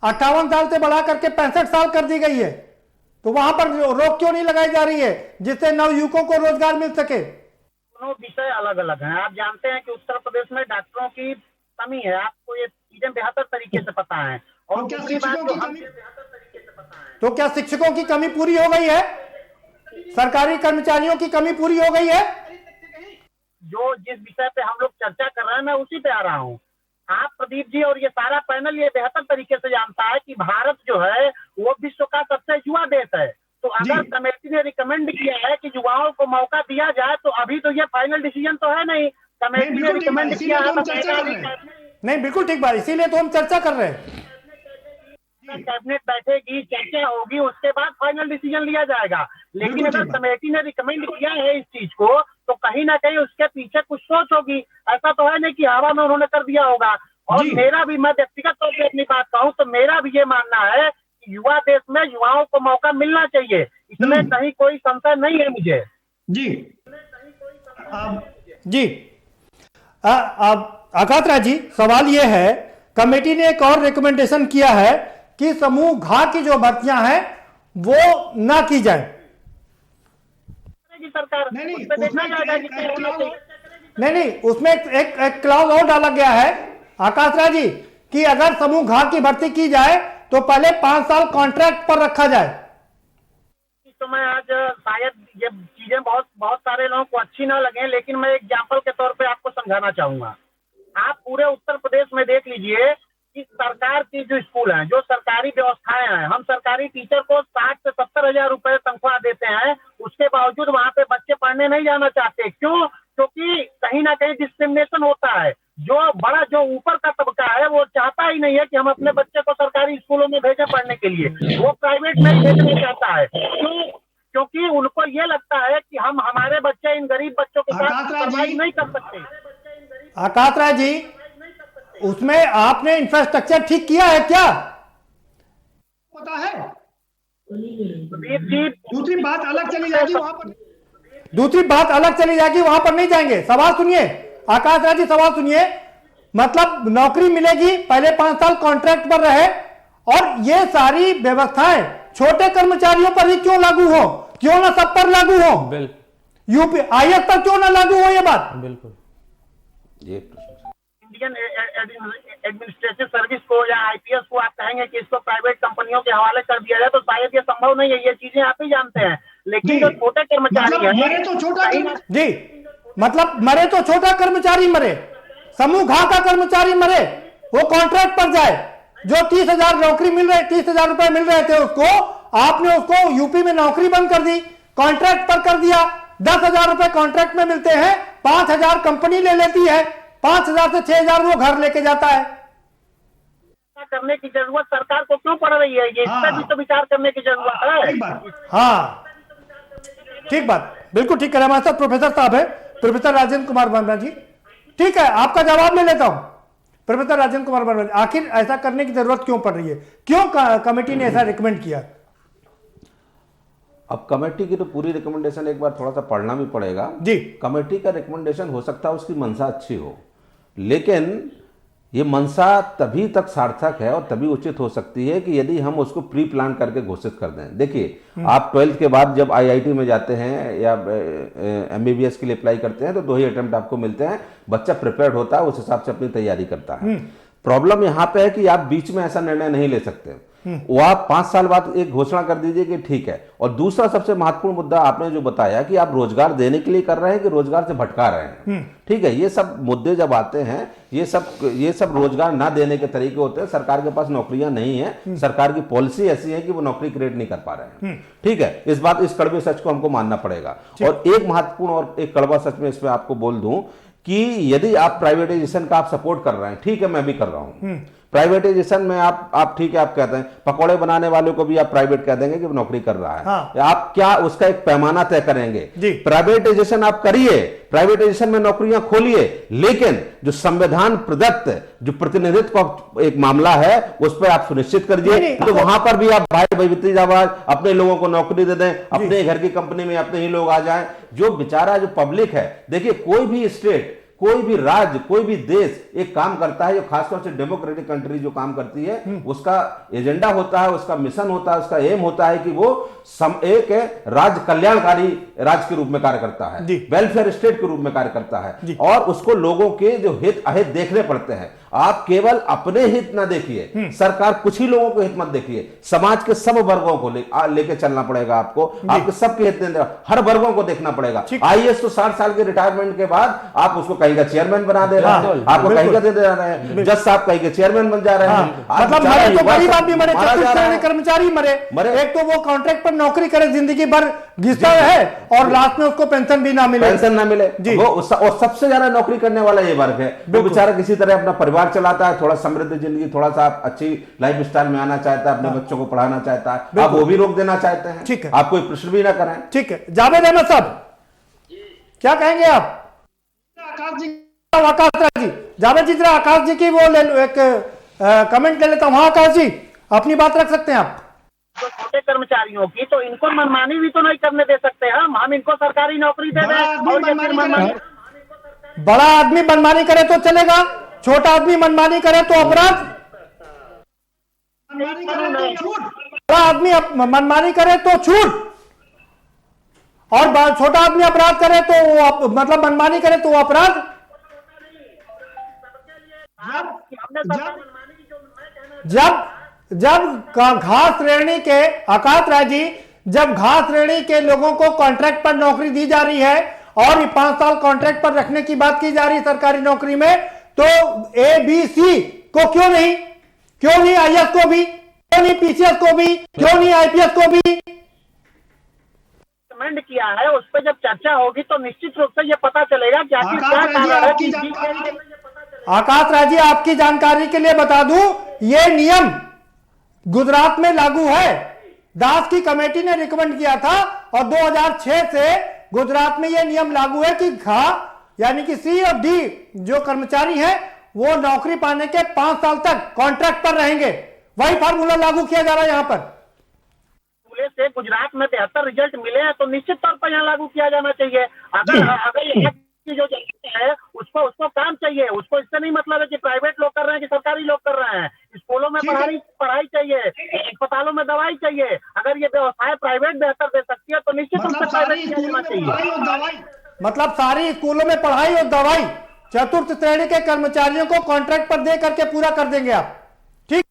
58 साल से बढ़ा करके 65 साल कर दी गई है, तो वहां पर रोक क्यों नहीं लगाई जा रही है जिससे नवयुवकों को रोजगार मिल सके? दोनों विषय अलग अलग हैं। आप जानते हैं कि उत्तर प्रदेश में डॉक्टरों की कमी है, आपको ये चीजें बेहतर तरीके से पता है। और तो क्या दूसरी बात शिक्षकों जो की हम कमी, तो क्या शिक्षकों की कमी पूरी हो गई है? सरकारी कर्मचारियों की कमी पूरी हो गई है? जो जिस विषय पे हम लोग चर्चा कर रहे हैं मैं उसी पे आ रहा हूँ। आप प्रदीप जी और ये सारा पैनल ये बेहतर तरीके से जानता है कि भारत जो है वो विश्व का सबसे युवा देश है। तो अगर कमेटी ने रिकमेंड किया है कि युवाओं को मौका दिया जाए तो अभी तो ये फाइनल डिसीजन तो है नहीं, कमेटी ने रिकमेंड किया है। नहीं, बिल्कुल ठीक बात, इसीलिए तो हम चर्चा कर रहे हैं। कैबिनेट बैठेगी, चर्चा होगी, उसके बाद फाइनल डिसीजन लिया जाएगा। लेकिन अगर कमेटी ने रिकमेंड किया है इस चीज को तो कहीं ना कहीं उसके पीछे कुछ सोच होगी। ऐसा तो है नहीं कि हवा में उन्होंने कर दिया होगा। और मेरा भी, मैं व्यक्तिगत तौर पर अपनी बात कहूँ तो मेरा भी ये मानना है कि युवा देश में युवाओं को मौका मिलना चाहिए, इसमें कहीं कोई संशय नहीं है मुझे। जी आकाश राज जी, सवाल ये है, कमेटी ने एक और रिकमेंडेशन किया है कि समूह घ की जो भर्तियां हैं वो ना की जाए। सरकार नहीं, उसमें एक क्लॉज और डाला गया है आकाश राज जी कि अगर समूह घ की भर्ती की जाए तो पहले 5 साल कॉन्ट्रैक्ट पर रखा जाए। तो मैं आज शायद ये चीजें बहुत सारे लोगों को अच्छी ना लगे, लेकिन मैं एग्जाम्पल के तौर पे आपको समझाना चाहूंगा। आप पूरे उत्तर प्रदेश में देख लीजिए कि सरकार की जो स्कूल हैं, जो सरकारी व्यवस्थाएं हैं, हम सरकारी टीचर को 60 से 70 हजार रुपए तनख्वाह देते हैं, उसके बावजूद वहां पे बच्चे पढ़ने नहीं जाना चाहते। क्यों? क्योंकि कहीं ना कहीं डिस्क्रिमिनेशन होता है। जो ऊपर का तबका है वो चाहता ही नहीं है कि हम अपने बच्चे को सरकारी स्कूलों में भेजें पढ़ने के लिए, वो प्राइवेट में भेजना चाहता है। क्यों? क्योंकि उनको ये लगता है कि हम हमारे बच्चे इन गरीब बच्चों के साथ पढ़ाई नहीं कर सकते। आकाश राज जी, उसमें आपने इंफ्रास्ट्रक्चर ठीक किया है क्या? पता है? दूसरी बात अलग चली जाएगी वहां पर, वहां पर नहीं जाएंगे। सवाल सुनिए आकाश राज जी, सवाल सुनिए, मतलब नौकरी मिलेगी, पहले 5 साल कॉन्ट्रैक्ट पर रहे, और ये सारी व्यवस्थाएं छोटे कर्मचारियों पर ही क्यों लागू हो? क्यों ना सब पर लागू हो? यूपी IAS पर क्यों ना लागू हो? ये बात बिल्कुल, ये इंडियन एडमिनिस्ट्रेटिव सर्विस को या IPS को आप कहेंगे कि इसको प्राइवेट कंपनियों के हवाले कर दिया जाए तो शायद ये संभव नहीं है। ये चीजें आप ही जानते हैं। लेकिन जो छोटे कर्मचारी हैं, मरे तो छोटा कर्मचारी मरे, समूह घ का कर्मचारी मरे, वो कॉन्ट्रैक्ट पर जाए, जो 30,000 नौकरी मिल रहे, 30,000 रुपए मिल रहे थे उसको, आपने उसको यूपी में नौकरी बंद कर दी, कॉन्ट्रैक्ट पर कर दिया। 10,000 रुपए कॉन्ट्रैक्ट में मिलते हैं, 5,000 कंपनी ले लेती है, 5,000 से 6,000 वो घर लेके जाता है। करने की जरूरत सरकार को क्यों पड़ रही है? ये इस पर भी तो विचार करने की जरूरत है। हाँ, ठीक बात, बिल्कुल ठीक कह रहे हैं। हमारे साथ प्रोफेसर साहब है, प्रोफेसर राजेंद्र कुमार वर्मा जी। ठीक है, आपका जवाब मैं लेता हूं। प्रोफेसर राजेंद्र कुमार वर्मा जी, आखिर ऐसा करने की जरूरत क्यों पड़ रही है? क्यों कमेटी ने ऐसा रिकमेंड किया? अब कमेटी की तो पूरी रिकमेंडेशन एक बार थोड़ा सा पढ़ना भी पड़ेगा जी। कमेटी का रिकमेंडेशन हो सकता है उसकी मंशा अच्छी हो, लेकिन ये मंशा तभी तक सार्थक है और तभी उचित हो सकती है कि यदि हम उसको प्री प्लान करके घोषित कर दें। देखिए, आप 12th के बाद जब IIT में जाते हैं या MBBS के लिए अप्लाई करते हैं तो 2 ही अटेम्प्ट आपको मिलते हैं। बच्चा प्रिपेयर्ड होता है, उस हिसाब से अपनी तैयारी करता है। प्रॉब्लम यहाँ पे है कि आप बीच में ऐसा निर्णय नहीं ले सकते वो आप 5 साल बाद एक घोषणा कर दीजिए कि ठीक है। और दूसरा सबसे महत्वपूर्ण मुद्दा आपने जो बताया कि आप रोजगार देने के लिए कर रहे हैं कि रोजगार से भटका रहे हैं, ठीक है। ये सब मुद्दे जब आते हैं, ये सब रोजगार ना देने के तरीके होते हैं। सरकार के पास नौकरियां नहीं है, सरकार की पॉलिसी ऐसी है कि वो नौकरी क्रिएट नहीं कर पा रहे हैं, ठीक है। इस कड़वे सच को हमको मानना पड़ेगा। और एक महत्वपूर्ण और एक कड़वा सच में इसमें आपको बोल दूं कि यदि आप प्राइवेटाइजेशन का आप सपोर्ट कर रहे हैं, ठीक है, मैं भी कर रहा हूं। प्राइवेटाइजेशन में आप ठीक है, आप कहते हैं पकौड़े बनाने वालों को भी आप प्राइवेट कह देंगे कि वो नौकरी कर रहा है। हाँ। आप क्या उसका एक पैमाना तय करेंगे? प्राइवेटाइजेशन आप करिए, प्राइवेटाइजेशन में नौकरियां खोलिए, लेकिन जो संविधान प्रदत्त जो प्रतिनिधित्व का एक मामला है उस पर आप सुनिश्चित करिए। तो वहां पर भी आप भाई भतीजावाद अपने लोगों को नौकरी दे दें, अपने घर की कंपनी में अपने ही लोग आ जाएं। जो बेचारा जो पब्लिक है, देखिए कोई भी स्टेट, कोई भी राज्य, कोई भी देश एक काम करता है, जो खासतौर से डेमोक्रेटिक कंट्री जो काम करती है, उसका एजेंडा होता है, उसका मिशन होता है, उसका एम होता है कि वो एक राज्य कल्याणकारी राज्य के रूप में कार्य करता है, वेलफेयर स्टेट के रूप में कार्य करता है, और उसको लोगों के जो हित अहित देखने पड़ते हैं। आप केवल अपने हित ना देखिए, सरकार कुछ ही लोगों को हित मत देखिए, समाज के सब वर्गों को लेके चलना पड़ेगा आपको, आपके सबके हित हर वर्गों को देखना पड़ेगा। आईएएस तो 60 साल के रिटायरमेंट के बाद आप उसको कहीं का चेयरमैन बना दे रहे हैं, आपको कहीं का दे रहे हैं, जज साहब कहीं के चेयरमैन बन जा रहे हैं। मतलब मरे तो गरीब आदमी मरे, कर्मचारी मरे, एक तो वो कॉन्ट्रैक्ट पर नौकरी करे, जिंदगी भर घिसता है और लास्ट में उसको पेंशन भी ना मिले, वो और सबसे ज्यादा नौकरी करने वाला ये वर्ग है, वो बेचारा किसी तरह अपना परिवार चलाता है, थोड़ा समृद्ध जिंदगी, थोड़ा सा अच्छी लाइफ स्टाइल में आना चाहता है, अपने बच्चों को पढ़ाना चाहता है, आप वो भी रोक देना चाहते हैं। ठीक है, आप कोई प्रश्न भी ना करें। ठीक है, जावेद अहमद साहब क्या कहेंगे आप? आकाश जी, जावेद जी, जरा आकाश जी की वो ले लो, एक कमेंट ले लेता हूं। हाँ आकाश जी, अपनी बात रख सकते हैं आप। तो छोटे कर्मचारियों की तो इनको मनमानी भी तो नहीं करने दे सकते हम इनको सरकारी नौकरी दे दें। बड़ा आदमी मनमानी करे तो चलेगा, छोटा आदमी मनमानी करे तो अपराध। बड़ा आदमी मनमानी करे तो छूट, और छोटा आदमी अपराध करे तो मतलब मनमानी करे तो अपराध। जब घास श्रेणी के आकाश राय जी, जब घास श्रेणी के लोगों को कॉन्ट्रैक्ट पर नौकरी दी जा रही है और ये 5 साल कॉन्ट्रैक्ट पर रखने की बात की जा रही है सरकारी नौकरी में, तो ABC को क्यों नहीं आईएएस को भी, क्यों नहीं पीसीएस को भी, क्यों नहीं आईपीएस को भी कमेंट किया है? उस पर जब चर्चा होगी तो निश्चित रूप से ये पता चलेगा कि आखिर क्या कारण है। आकाश राय जी, आपकी जानकारी के लिए बता दूं, ये नियम गुजरात में लागू है। दास की कमेटी ने रिकमेंड किया था और 2006 से गुजरात में यह नियम लागू है कि यानी कि सी और डी जो कर्मचारी हैं वो नौकरी पाने के 5 साल तक कॉन्ट्रैक्ट पर रहेंगे। वही फार्मूला लागू किया जा रहा है यहाँ पर। से गुजरात में 73 रिजल्ट मिले हैं तो निश्चित तौर पर यहाँ लागू किया जाना चाहिए। अगर जो है उसको काम चाहिए, उसको इससे नहीं मतलब है कि प्राइवेट लोग कर रहे हैं कि सरकारी लोग कर रहे हैं। स्कूलों में पढ़ाई चाहिए, अस्पतालों में दवाई चाहिए। अगर ये व्यवस्थाएं प्राइवेट बेहतर दे सकती है तो निश्चित रूप से प्राइवेट किया जाना चाहिए। मतलब सारी स्कूलों में पढ़ाई और दवाई चतुर्थ श्रेणी के कर्मचारियों को कॉन्ट्रैक्ट पर दे करके पूरा कर देंगे आप। ठीक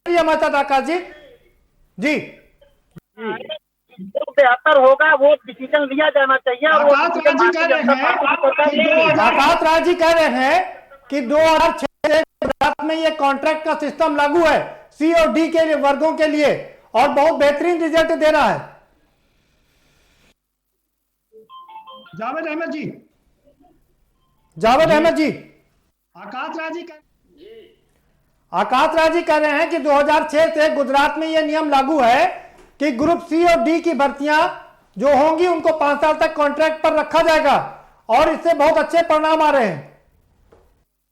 है हमारे साथ आकाश जी। जी जो बेहतर होगा वो डिसीजन लिया जाना चाहिए। आकाश राज जी कह रहे हैं कि 2006 गुजरात में ये कॉन्ट्रैक्ट का सिस्टम लागू है सी और डी के वर्गों के लिए और बहुत बेहतरीन रिजल्ट दे रहा है। जावेद अहमद जी आकाश राज जी कह रहे हैं कि 2006 से गुजरात में यह नियम लागू है कि ग्रुप सी और डी की भर्तियां जो होंगी उनको 5 साल तक कॉन्ट्रैक्ट पर रखा जाएगा और इससे बहुत अच्छे परिणाम आ रहे हैं।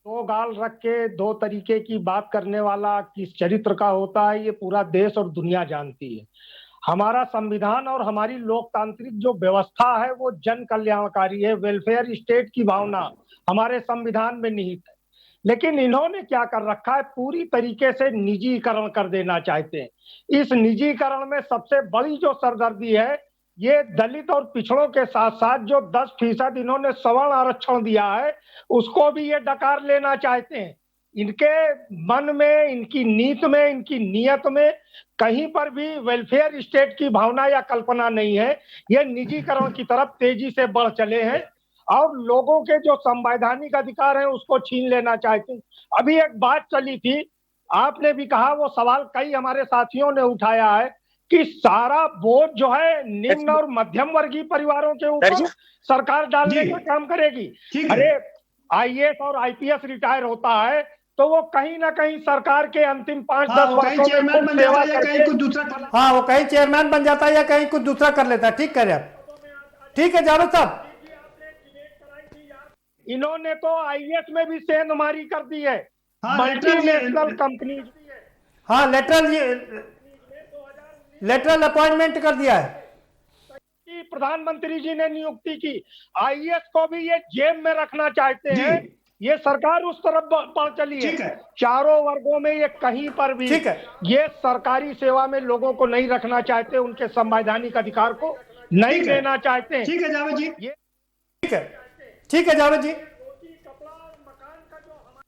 दो गाल रख के दो तरीके की बात करने वाला किस चरित्र का होता है ये पूरा देश और दुनिया जानती है। हमारा संविधान और हमारी लोकतांत्रिक जो व्यवस्था है वो जन कल्याणकारी है। वेलफेयर स्टेट की भावना हमारे संविधान में निहित है, लेकिन इन्होंने क्या कर रखा है, पूरी तरीके से निजीकरण कर देना चाहते हैं। इस निजीकरण में सबसे बड़ी जो सरदर्दी है ये दलित और पिछड़ों के साथ साथ जो 10% इन्होंने सवर्ण आरक्षण दिया है उसको भी ये डकार लेना चाहते हैं। इनके मन में, इनकी नीत में, इनकी नीयत में कहीं पर भी वेलफेयर स्टेट की भावना या कल्पना नहीं है। ये निजीकरण की तरफ तेजी से बढ़ चले हैं और लोगों के जो संवैधानिक अधिकार हैं उसको छीन लेना चाहते हैं। अभी एक बात चली थी, आपने भी कहा, वो सवाल कई हमारे साथियों ने उठाया है कि सारा बोझ जो है निम्न और मध्यम वर्गीय परिवारों के ऊपर सरकार डालने का काम करेगी। अरे आईएएस और आईपीएस रिटायर होता है तो वो कहीं ना कहीं सरकार के अंतिम 5-10 वर्षों में सेवा करके कुछ दूसरा, हाँ, वो कहीं चेयरमैन बन जाता है या कहीं कुछ दूसरा कर लेता है। ठीक कह रहे आप। ठीक है जावेद साहब, इन्होंने तो आईएएस में भी सेंधमारी कर दी है। मल्टीनेशनल कंपनी, हाँ, लेटरल अपॉइंटमेंट कर दिया है। प्रधानमंत्री जी ने नियुक्ति की, आईएएस को भी ये जेब में रखना चाहते हैं। ये सरकार उस तरफ बढ़ चली है। चारों वर्गों में ये कहीं पर भी ये सरकारी सेवा में लोगों को नहीं रखना चाहते, उनके संवैधानिक अधिकार को नहीं देना चाहते हैं। ठीक है जावेद जी, ठीक है जावेद जी,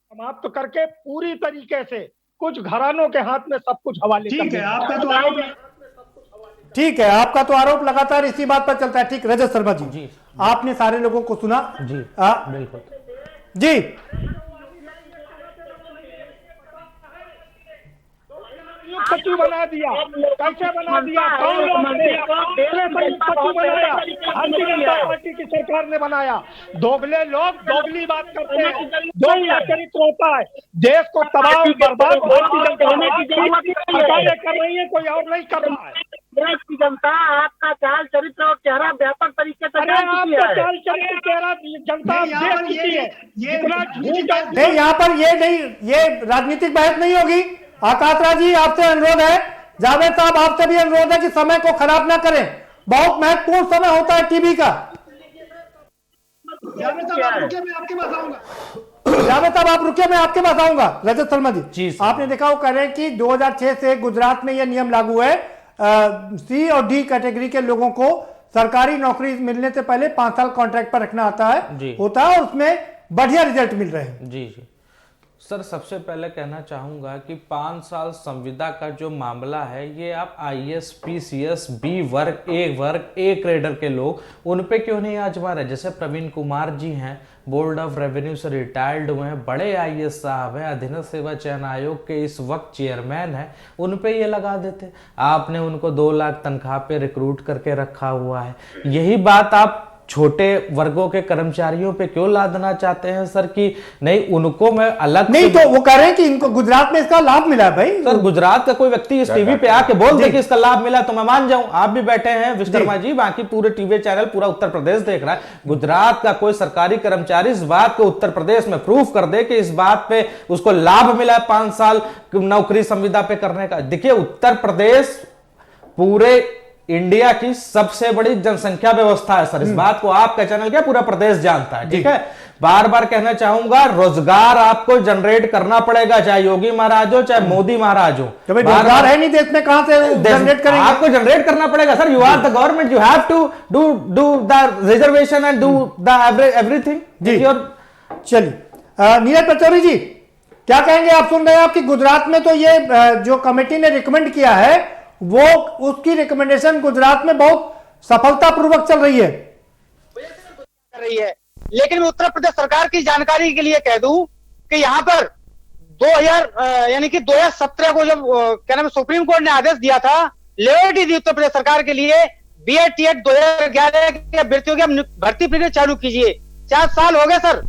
समाप्त करके पूरी तरीके से कुछ घरानों के हाथ में सब कुछ हवाले। ठीक है, आपका तो आरोप, ठीक है, आपका तो आरोप लगातार इसी बात पर चलता है। ठीक, रजत शर्मा जी, आपने सारे लोगों को सुना जी? बिल्कुल जी। सचिव बना दिया, कैसे बना दिया, कौन लोग सचिव बनाया? भारतीय जनता पार्टी की सरकार ने बनाया। दोगले लोग दोगली बात करते हैं, दोगला चरित्र होता है। देश को तबाह बर्बाद भारतीय जनता सरकारें कर रही है, कोई और नहीं कर रहा है। देश की जनता आपका चाल चरित्र और चेहरा व्यापक तरीके से चाल चरित्र चेहरा जनता देख चुकी है। नहीं, यहाँ पर ये नहीं, ये राजनीतिक बहस नहीं होगी। आकाश राज जी, आपसे अनुरोध है, जावेद साहब आपसे भी अनुरोध है कि समय को खराब ना करें, बहुत महत्वपूर्ण समय होता है टीवी का। जावेद साहब आप रुकिए, मैं आपके पास आऊंगा। जावेद साहब आप रुकिए, मैं आपके पास आऊंगा। रजत शर्मा जी, आपने देखा, वो कह रहे हैं कि 2006 से गुजरात में यह नियम लागू है, सी और डी कैटेगरी के लोगों को सरकारी नौकरी मिलने से पहले 5 साल कॉन्ट्रैक्ट पर रखना होता है और उसमें बढ़िया रिजल्ट मिल रहे हैं। जी जी सर, सबसे पहले कहना चाहूँगा कि 5 साल संविदा का जो मामला है, ये आप आईएएस, पीसीएस, बी वर्ग, ए ग्रेडर के लोग, उन पे क्यों नहीं आजमा रहे? जैसे प्रवीण कुमार जी हैं, बोर्ड ऑफ रेवेन्यू से रिटायर्ड हुए हैं, बड़े आईएएस साहब हैं, अधीनस्थ सेवा चयन आयोग के इस वक्त चेयरमैन हैं, उन पे ये लगा देते। आपने उनको 2 लाख तनख्वाह पे रिक्रूट करके रखा हुआ है। यही बात आप छोटे वर्गों के कर्मचारियों पे क्यों लादना चाहते हैं सर? कि नहीं, उनको मैं अलग नहीं, तो वो कह रहे हैं कि इनको गुजरात में इसका लाभ मिला। भाई सर, गुजरात का कोई व्यक्ति इस टीवी पे आके बोल दे कि इसका लाभ मिला तो मैं मान जाऊं। आप भी बैठे हैं विश्वकर्मा जी, बाकी पूरे टीवी चैनल पूरा उत्तर प्रदेश देख रहा है। गुजरात का कोई सरकारी कर्मचारी इस बात को उत्तर प्रदेश में प्रूफ कर दे कि इस बात पे उसको लाभ मिला है 5 साल नौकरी संविदा पे करने का। देखिए, उत्तर प्रदेश पूरे इंडिया की सबसे बड़ी जनसंख्या व्यवस्था है सर। इस बात को आपका चैनल क्या पूरा प्रदेश जानता है। ठीक है, बार बार कहना चाहूंगा, रोजगार आपको जनरेट करना पड़ेगा, चाहे योगी महाराज हो चाहे मोदी महाराज हो। रोजगार है नहीं देश में, कहां से जनरेट करेंगे? आपको जनरेट करना पड़ेगा sir. You are the government, you have to do the reservation and do the everything. जी चलिए, नीरज पचौरी जी क्या कहेंगे? आप सुन रहे हैं आपकी गुजरात में तो ये जो कमेटी ने रिकमेंड किया है, वो उसकी रिकमेंडेशन गुजरात में बहुत सफलतापूर्वक चल रही है। लेकिन मैं उत्तर प्रदेश सरकार की जानकारी के लिए कह दूं कि यहाँ पर 2017 को जब क्या नाम सुप्रीम कोर्ट ने आदेश दिया था, लेवटी दी उत्तर प्रदेश सरकार के लिए, बीएड टीएड 2011 के अभ्यर्थियों की भर्ती प्रक्रिया चालू कीजिए। 4 साल हो गए सर,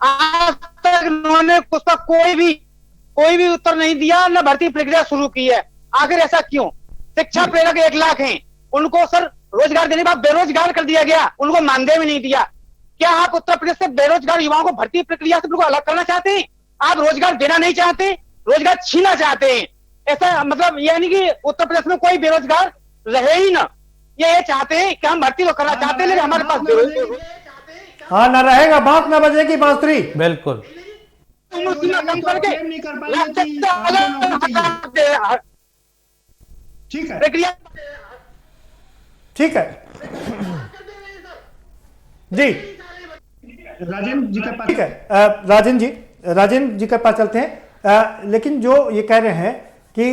आज तक उन्होंने उसका कोई भी उत्तर नहीं दिया, न भर्ती प्रक्रिया शुरू की है। आखिर ऐसा क्यों? शिक्षा प्रेरक 1 लाख हैं, उनको सर रोजगार देने के बाद बेरोजगार कर दिया गया, उनको मानदेय भी नहीं दिया। क्या आप उत्तर प्रदेश से बेरोजगार युवाओं को भर्ती प्रक्रिया से बिल्कुल अलग करना चाहते हैं? आप रोजगार देना नहीं चाहते, रोजगार छीनना चाहते हैं। ऐसा मतलब ये नहीं कि उत्तर प्रदेश में कोई बेरोजगार रहे ही ना, ये चाहते हैं कि हम भर्ती तो करना चाहते हैं लेकिन हमारे पास बेरोजगार हाँ ना रहेगा, बांस ना बजेगी बांसुरी। बिल्कुल कम करके ठीक है, प्रक्रिया ठीक है जी। राजेंद्र जी के पास, ठीक है, राजेंद्र जी के पास चलते हैं। लेकिन जो ये कह रहे हैं कि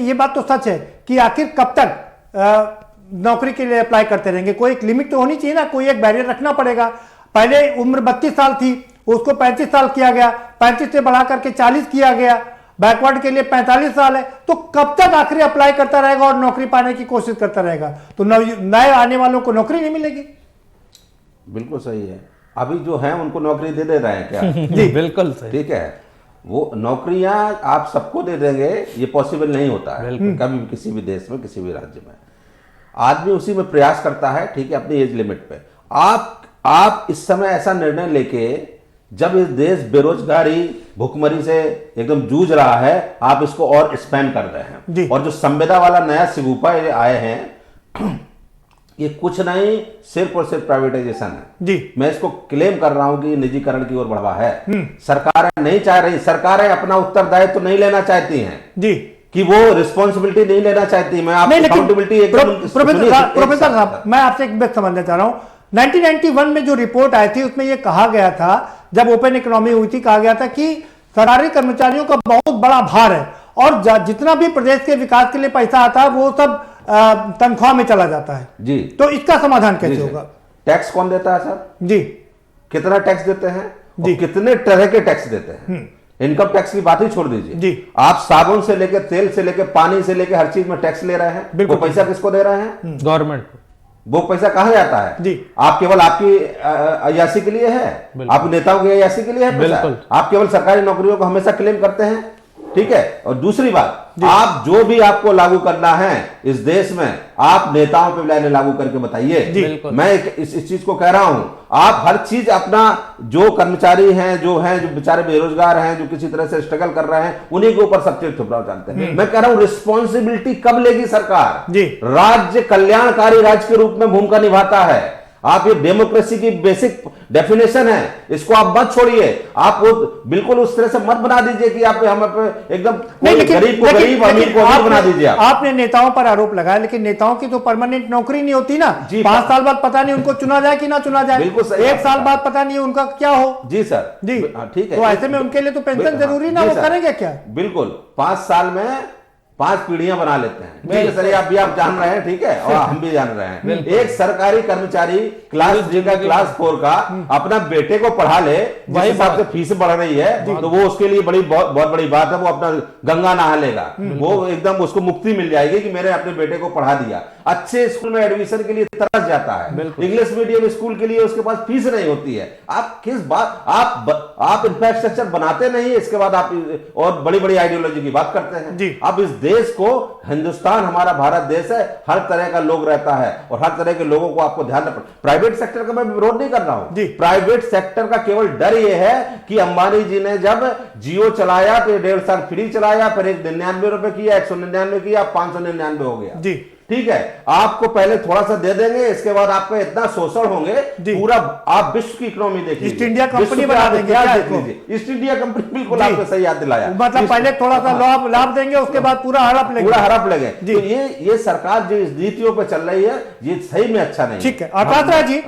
ये बात तो सच है कि आखिर कब तक नौकरी के लिए अप्लाई करते रहेंगे। कोई एक लिमिट तो होनी चाहिए ना, कोई एक बैरियर रखना पड़ेगा। पहले उम्र 32 साल थी, उसको 35 साल किया गया, 35 से बढ़ा करके 40 किया गया, बैकवर्ड के लिए 45 साल है। तो कब तक आखिर अप्लाई करता रहेगा और नौकरी पाने की कोशिश करता रहेगा? तो नए आने वालों को नौकरी नहीं मिलेगी। बिल्कुल सही है। अभी जो है उनको नौकरी दे रहे हैं क्या? जी बिल्कुल सही। ठीक है, वो नौकरियां आप सबको दे देंगे, ये पॉसिबल नहीं होता है कभी भी, किसी भी देश में, किसी भी राज्य में। आदमी उसी में प्रयास करता है, ठीक है, अपनी एज लिमिट पे। आप इस समय ऐसा निर्णय लेके, जब इस देश बेरोजगारी भुखमरी से एकदम जूझ रहा है, आप इसको और स्पेंड कर रहे हैं। और जो संविदा वाला नया सिगुफा आए हैं, ये कुछ नहीं, सिर्फ और सिर्फ प्राइवेटाइजेशन है। जी, मैं इसको क्लेम कर रहा हूं कि निजीकरण की ओर बढ़वा है। सरकारें नहीं चाह रही, सरकारें अपना उत्तरदायित्व तो नहीं लेना चाहती हैं जी, कि वो रिस्पॉन्सिबिलिटी नहीं लेना चाहती। मैं आपको अकाउंटेबिलिटी प्रोफेसर साहब, मैं आपसे एक बात समझना चाह रहा हूं। 1991 में जो रिपोर्ट आई थी उसमें यह कहा गया था, जब ओपन इकोनॉमी हुई थी, कहा गया था कि सरकारी कर्मचारियों का बहुत बड़ा भार है और जितना भी प्रदेश के विकास के लिए पैसा आता है वो सब तनख्वाह में चला जाता है। जी, तो इसका समाधान कैसे होगा? टैक्स कौन देता है सर? जी, कितना टैक्स देते हैं जी, कितने तरह के टैक्स देते हैं? इनकम टैक्स की बात ही छोड़ दीजिए जी। आप साबुन से लेकर, तेल से लेकर, पानी से लेकर हर चीज में टैक्स ले रहे हैं। वो पैसा किसको दे रहे हैं? गवर्नमेंट को। वो पैसा कहां जाता है जी? आप केवल आपकी अयासी के लिए है, आप नेताओं की अयासी के लिए है पैसा। आप केवल सरकारी नौकरियों को हमेशा क्लेम करते हैं, ठीक है। और दूसरी बात, आप जो भी आपको लागू करना है इस देश में, आप नेताओं पे लाने लागू करके बताइए। मैं इस चीज को कह रहा हूं, आप हर चीज अपना, जो कर्मचारी हैं, जो बेचारे बेरोजगार हैं, जो किसी तरह से स्ट्रगल कर रहे हैं, उन्हीं के ऊपर सब चीज थोपना जानते हैं। मैं कह रहा हूं, रिस्पॉन्सिबिलिटी कब लेगी सरकार? राज्य कल्याणकारी राज्य के रूप में भूमिका निभाता है। आप ये डेमोक्रेसी की बेसिक डेफिनेशन है, इसको आप मत छोड़िए। आप वो बिल्कुल उस तरह से मत बना दीजिए कि आप हम एकदम गरीब को गरीब, अमीर को अमीर बना दीजिए। आपने नेताओं पर आरोप लगाया, लेकिन नेताओं की तो परमानेंट नौकरी नहीं होती ना। 5 साल बाद पता नहीं उनको चुना जाए कि ना चुना जाए, 1 साल बाद पता नहीं उनका क्या हो। जी सर, जी ठीक है। तो ऐसे में उनके लिए तो पेंशन जरूरी ना, वो करेंगे क्या? बिल्कुल, 5 साल में 5 पीढ़ियां बना लेते हैं। ठीक है सर, आप भी आप जान रहे हैं, ठीक है, और हम भी जान रहे हैं। एक सरकारी कर्मचारी क्लास 3 का, क्लास 4 का अपना बेटे को पढ़ा ले, जिस हिसाब से फीस बढ़ रही है, तो वो उसके लिए बहुत बड़ी बात है। वो अपना गंगा नहा लेगा, वो एकदम उसको मुक्ति मिल जाएगी कि मैंने अपने बेटे को पढ़ा दिया। अच्छे स्कूल में एडमिशन के लिए तरस जाता है, इंग्लिश मीडियम स्कूल के लिए उसके पास फीस नहीं होती है। आप किस बात, आप इंफ्रास्ट्रक्चर बनाते नहीं, इसके बाद आप और बड़ी बड़ी आइडियोलॉजी की बात करते हैं। अब इस देश को, हिंदुस्तान हमारा भारत देश है, हर तरह का लोग रहता है और हर तरह के लोगों को आपको ध्यान रखना। प्राइवेट सेक्टर का मैं विरोध नहीं कर रहा हूं, प्राइवेट सेक्टर का केवल डर यह है कि अंबानी जी ने जब जियो चलाया तो 1.5 साल फ्री चलाया, फिर 199 रुपए किया, 199 किया, 599 हो गया जी। ठीक है, आपको पहले थोड़ा सा दे देंगे, इसके बाद आपका इतना शोषण होंगे, पूरा आप विश्व की इकोनॉमी देखिए, ईस्ट इंडिया कंपनी बना देंगे। ईस्ट इंडिया कंपनी, बिल्कुल आपको सही याद दिलाया। मतलब पहले थोड़ा सा लाभ देंगे, उसके बाद पूरा हड़प लेंगे। तो ये सरकार जो इस नीतियों पे चल रही है, ये सही में अच्छा नहीं। ठीक है आकाश राज जी,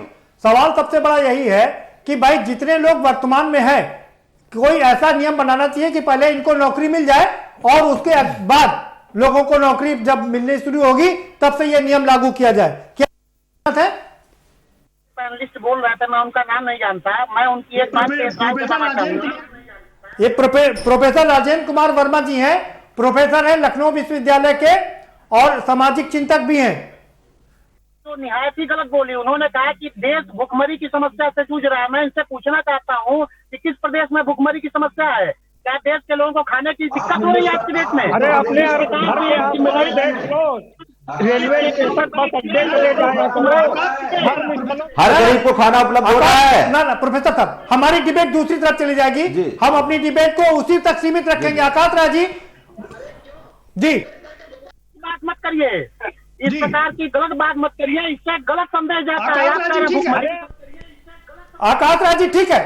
सवाल सबसे बड़ा यही है कि भाई जितने लोग वर्तमान में है, कोई ऐसा नियम बनाना चाहिए कि पहले इनको नौकरी मिल जाए और उसके बाद लोगों को नौकरी जब मिलनी शुरू होगी तब से यह नियम लागू किया जाए। क्या है? पैनलिस्ट बोल रहा था, मैं उनका नाम नहीं जानता, मैं उनकी एक बात ये प्रोफेसर राजेंद्र कुमार वर्मा जी हैं, प्रोफेसर हैं लखनऊ विश्वविद्यालय के और सामाजिक चिंतक भी हैं। तो निहायत ही गलत बोली। उन्होंने कहा कि देश भुखमरी की समस्या से जूझ रहा है। मैं इनसे पूछना चाहता हूँ कि किस प्रदेश में भुखमरी की समस्या है? क्या देश के लोगों को खाने की दिक्कत हो रही है आज के डेट में? अरे अपने देख लो, रेलवे स्टेशन बस अड्डे चले जाए, हर गरीब को खाना उपलब्ध हो रहा है। ना प्रोफेसर साहब, हमारी डिबेट दूसरी तरफ चली जाएगी, हम अपनी डिबेट को उसी तक सीमित रखेंगे। आकाश राज जी बात मत करिए, इस प्रकार की गलत बात मत करिए, इससे गलत संदेश जाता है। आकाश राज जी ठीक है,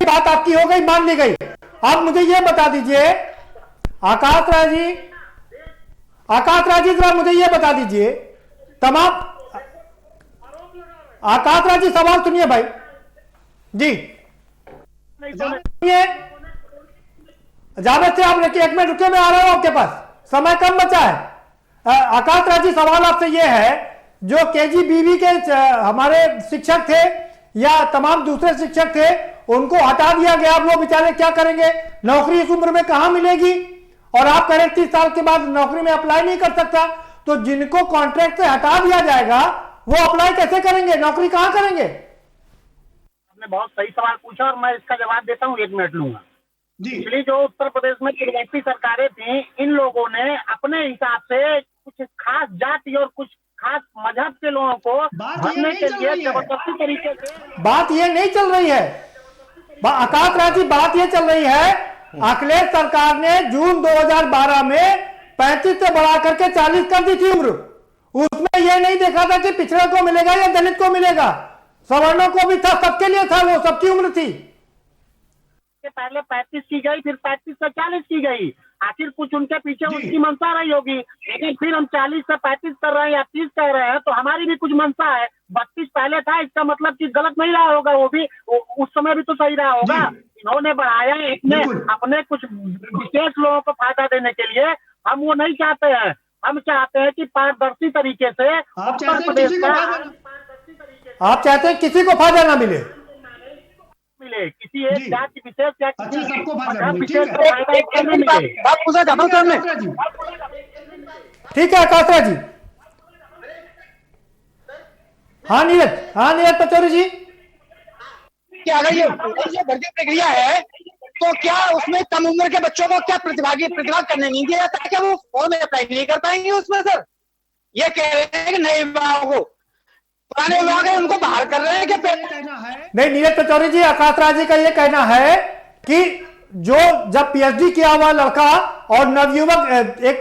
बात आपकी हो गई, मान ली गई। आप मुझे यह बता दीजिए आकाश राज जी जरा मुझे यह बता दीजिए, तमाम आकाश राज जी सवाल सुनिए भाई जी, जावेद से आप एक मिनट रुके, मैं आ रहा हूं आपके पास, समय कम बचा है। आकाश राज जी, सवाल आपसे ये है, जो KGBV के हमारे शिक्षक थे या तमाम दूसरे शिक्षक थे, उनको हटा दिया गया, वो बेचारे क्या करेंगे? नौकरी इस उम्र में कहां मिलेगी? और आप कह रहे 30 साल के बाद नौकरी में अप्लाई नहीं कर सकता, तो जिनको कॉन्ट्रैक्ट से हटा दिया जाएगा वो अप्लाई कैसे करेंगे? नौकरी कहां करेंगे? आपने बहुत सही सवाल पूछा और मैं इसका जवाब देता हूँ, 1 मिनट लूंगा। पिछली जो उत्तर प्रदेश में पूर्ववर्ती सरकारें थी, इन लोगों ने अपने हिसाब से कुछ खास जाति और कुछ खास मजहब के लोगों को भरने के लिए जबरदस्ती तरीके से। बात ये नहीं चल रही है आकाश राज जी, बात ये चल रही है, अखिलेश सरकार ने जून 2012 में 35 से बढ़ा करके 40 कर दी थी उम्र। उसमें यह नहीं देखा था कि पिछड़े को मिलेगा या दलित को मिलेगा, सवर्णों को भी था, सबके लिए था, वो सबकी उम्र थी। पहले 35 की गई, फिर 35 से 40 की गई। आखिर कुछ उनके पीछे उनकी मंशा रही होगी, लेकिन फिर हम 40 से 35 कर रहे हैं या 30 कर रहे हैं, तो हमारी भी कुछ मंशा है। 32 पहले था, इसका मतलब कि गलत नहीं रहा होगा, वो भी उस समय भी तो सही रहा होगा। इन्होंने बढ़ाया अपने कुछ विशेष लोगों को फायदा देने के लिए। हम वो नहीं चाहते हैं, हम चाहते हैं कि पारदर्शी तरीके से उत्तर प्रदेश का, आप चाहते हैं किसी को फायदा ना मिले, किसी एक जाति विशेष या किसी सबको विशेष को फायदा नहीं मिले। बात पूछा था सर ने। ठीक है आकाश राज जी। हाँ नीरज पचौरी जी, कि अगर ये भर्ती प्रक्रिया है तो क्या उसमें कम उम्र के बच्चों को क्या प्रतिभा करने नहीं दिया जाता? क्या वो फॉर्म में अप्लाई नहीं कर पाएंगे उसमें? सर ये कह रहे हैं कि नए विभागों को, पुराने विभाग है उनको बाहर कर रहे हैं क्या? नहीं नीरज पचौरी जी, आकाश राज जी का ये कहना है कि जो जब PhD किया हुआ लड़का और नवयुवक एक